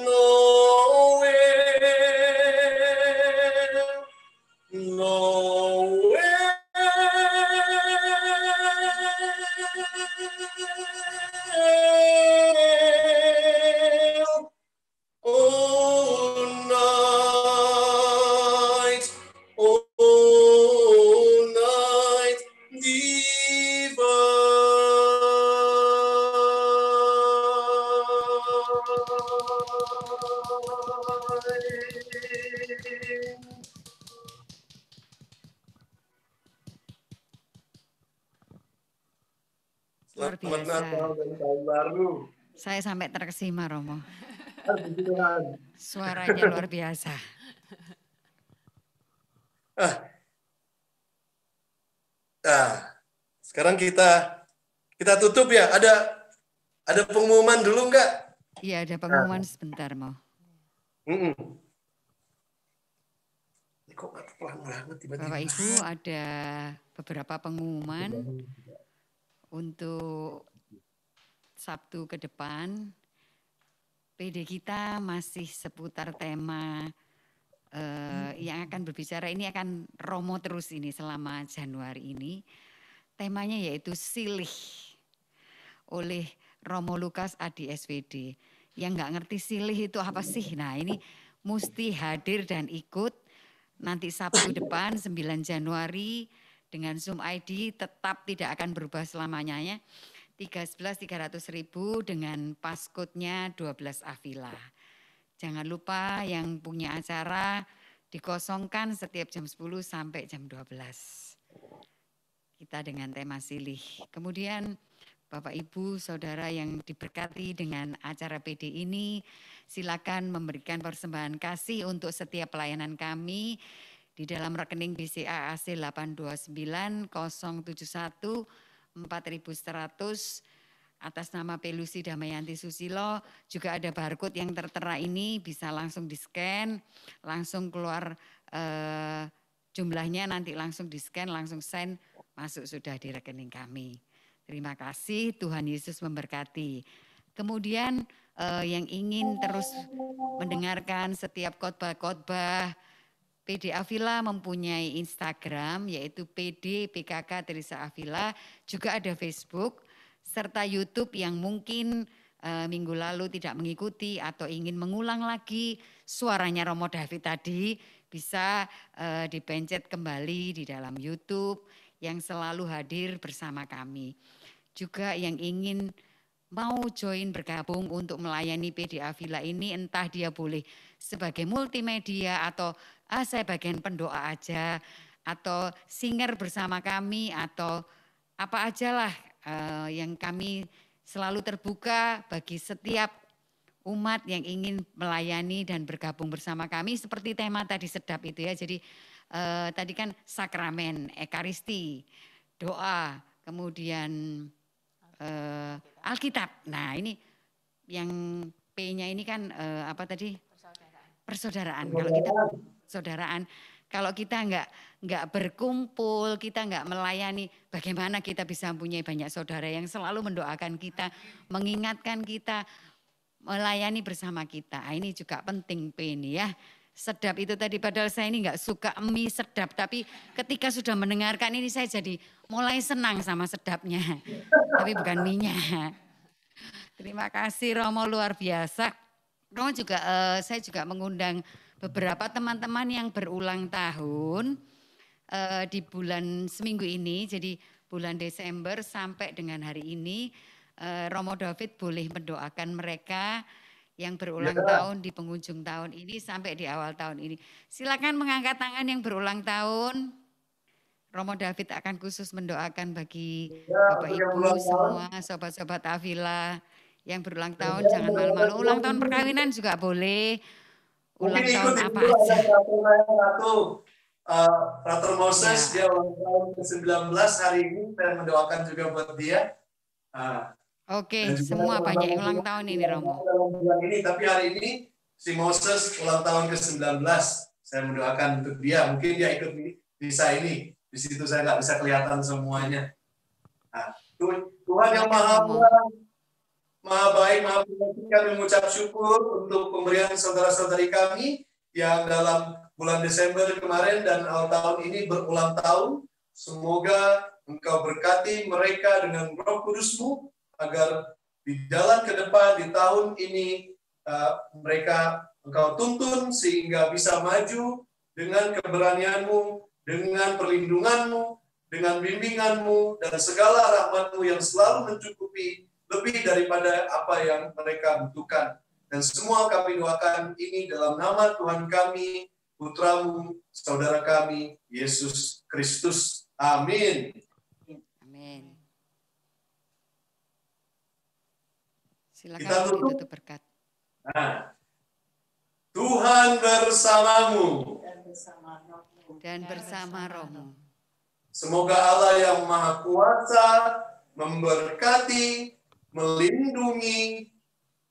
Noel, oh night divine. Luar Selamat biasa. Natal dan Tahun Baru. Saya sampai terkesima, Romo. Puji Tuhan. Suaranya luar biasa. Sekarang kita tutup ya. Ada pengumuman dulu nggak? Iya, ada pengumuman sebentar, Mo. Ini kok pelan banget tiba-tiba. Bapak Ibu, ada beberapa pengumuman untuk Sabtu ke depan. PD kita masih seputar tema yang akan berbicara, ini akan Romo terus ini selama Januari ini. Temanya yaitu silih oleh Romo Lukas Adi SVD. Yang nggak ngerti silih itu apa sih? Nah ini mesti hadir dan ikut nanti Sabtu depan 9 Januari dengan Zoom ID tetap tidak akan berubah selamanya ya. 3.300.000 dengan passcode-nya 12 Avila. Jangan lupa yang punya acara dikosongkan setiap jam 10 sampai jam 12. Kita dengan tema silih. Kemudian Bapak Ibu Saudara yang diberkati dengan acara PD ini, silakan memberikan persembahan kasih untuk setiap pelayanan kami di dalam rekening BCA AC 829 071 4100 atas nama Pelusi Damayanti Susilo. Juga ada barcode yang tertera ini, bisa langsung di-scan, langsung keluar jumlahnya, nanti langsung di-scan, langsung send, masuk sudah di rekening kami. Terima kasih, Tuhan Yesus memberkati. Kemudian yang ingin terus mendengarkan setiap khotbah-khotbah, PD Avila mempunyai Instagram yaitu PD PKK Teresa Avila, juga ada Facebook serta YouTube yang mungkin minggu lalu tidak mengikuti atau ingin mengulang lagi suaranya Romo David tadi, bisa dipencet kembali di dalam YouTube yang selalu hadir bersama kami. Juga yang ingin mau join bergabung untuk melayani PDA Villa ini, entah dia boleh sebagai multimedia atau saya bagian pendoa aja, atau singer bersama kami, atau apa ajalah yang kami selalu terbuka bagi setiap umat yang ingin melayani dan bergabung bersama kami, seperti tema tadi sedap itu ya. Jadi tadi kan sakramen, ekaristi, doa, kemudian Alkitab. Nah ini yang P-nya ini kan apa tadi? Persaudaraan. Kalau kita persaudaraan, kalau kita nggak berkumpul, kita nggak melayani, bagaimana kita bisa mempunyai banyak saudara yang selalu mendoakan kita, mengingatkan kita, melayani bersama kita. Ini juga penting P ini ya. Sedap itu tadi, padahal saya ini nggak suka mie sedap, tapi ketika sudah mendengarkan ini saya jadi mulai senang sama sedapnya, tapi bukan mie-nya. Terima kasih Romo, luar biasa. Romo juga, saya juga mengundang beberapa teman-teman yang berulang tahun di bulan seminggu ini, jadi bulan Desember sampai dengan hari ini, Romo David boleh mendoakan mereka yang berulang tahun di penghujung tahun ini sampai di awal tahun ini. Silakan mengangkat tangan yang berulang tahun. Romo David akan khusus mendoakan bagi Bapak Ibu semua, sobat-sobat Avila yang berulang tahun. Jangan malu-malu, ulang tahun perkawinan juga boleh. Ulang tahun apa aja. Frater Moses, dia ulang tahun ke-19 hari ini, saya mendoakan juga buat dia. Oke, semua banyak yang ulang tahun ini Romo. Tapi hari ini si Moses ulang tahun ke-19. Saya mendoakan untuk dia. Mungkin dia ikut bisa ini. Di situ saya nggak bisa kelihatan semuanya. Nah, Tuhan yang maha baik, maha pengasih, kami mengucap syukur untuk pemberian saudara-saudari kami yang dalam bulan Desember kemarin dan awal tahun ini berulang tahun. Semoga Engkau berkati mereka dengan Roh Kudus-Mu, agar di jalan ke depan di tahun ini mereka Engkau tuntun sehingga bisa maju dengan keberanian-Mu, dengan perlindungan-Mu, dengan bimbingan-Mu, dan segala rahmat-Mu yang selalu mencukupi lebih daripada apa yang mereka butuhkan. Dan semua kami doakan ini dalam nama Tuhan kami, Putra-Mu, Saudara kami, Yesus Kristus. Amin. Amin. Silakan ditutup berkat. Nah, Tuhan bersamamu. Dan bersama Romo. Semoga Allah yang Maha Kuasa memberkati, melindungi,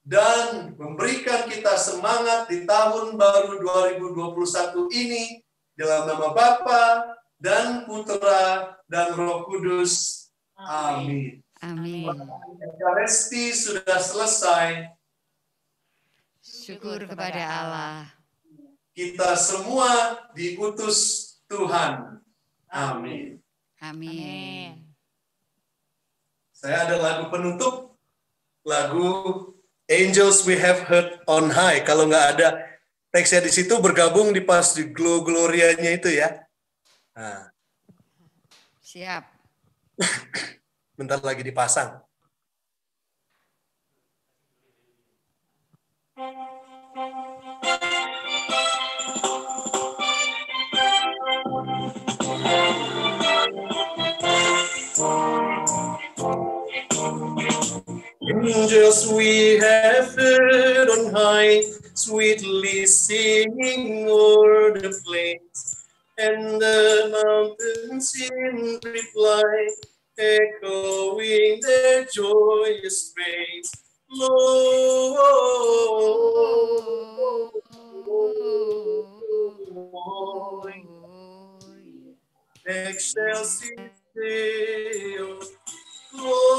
dan memberikan kita semangat di tahun baru 2021 ini dalam nama Bapa dan Putra dan Roh Kudus. Amin. Amin. Ekaristi sudah selesai. Syukur kepada Allah. Kita semua diutus Tuhan. Amin. Amin. Saya ada lagu penutup, lagu Angels We Have Heard on High. Kalau nggak ada teksnya di situ, bergabung di pas di Glorianya itu ya. Nah. Siap. Bentar lagi dipasang. Angels we have heard on high, sweetly singing o'er the plains, and the mountains in reply, echoing their joyous praise. Lord, excelsis Deo, Gloria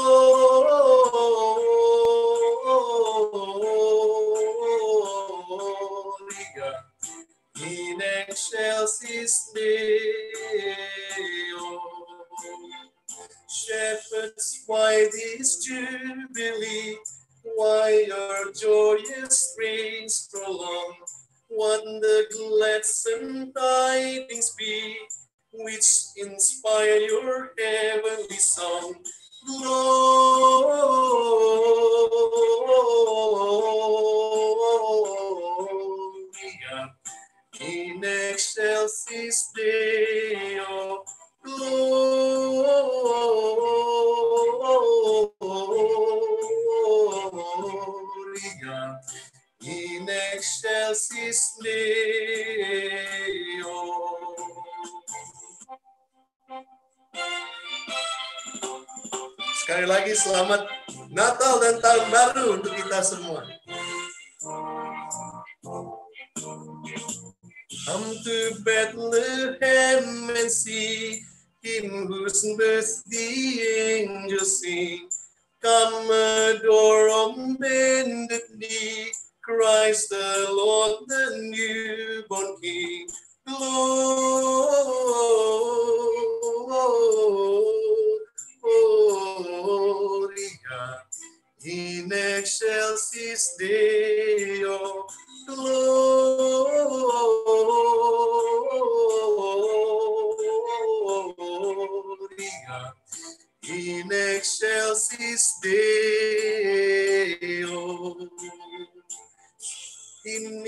in excelsis Deo. Shepherds, why this jubilee? Why what the gladsome tidings be, which inspire your heavenly song. Gloria in excelsis Deo. Gloria in excelsis Deo. Sekali lagi selamat Natal dan Tahun Baru untuk kita semua. Come to Bethlehem and see him whose birth the angels sing. Come adore on bended knee, Christ the Lord, the newborn King. Gloria in excelsis Deo. Gloria in excelsis Deo. In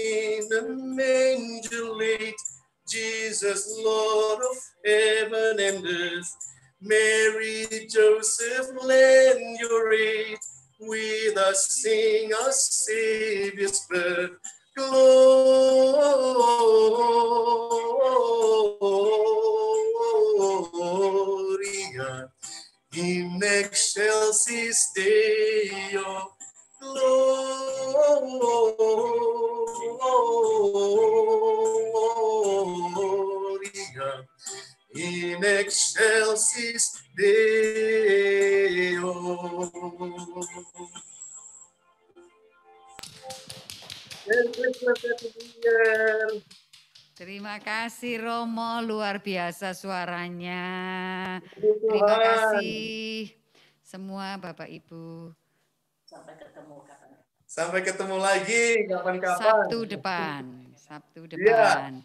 a manger laid, Jesus, Lord of heaven and earth. Mary, Joseph, lend your aid. With us sing our Savior's birth. Gloria in excelsis Deo. Gloria in excelsis Deo. Terima kasih Romo, luar biasa suaranya. Terima kasih semua Bapak Ibu. Sampai ketemu lagi kapan-kapan. Sabtu depan.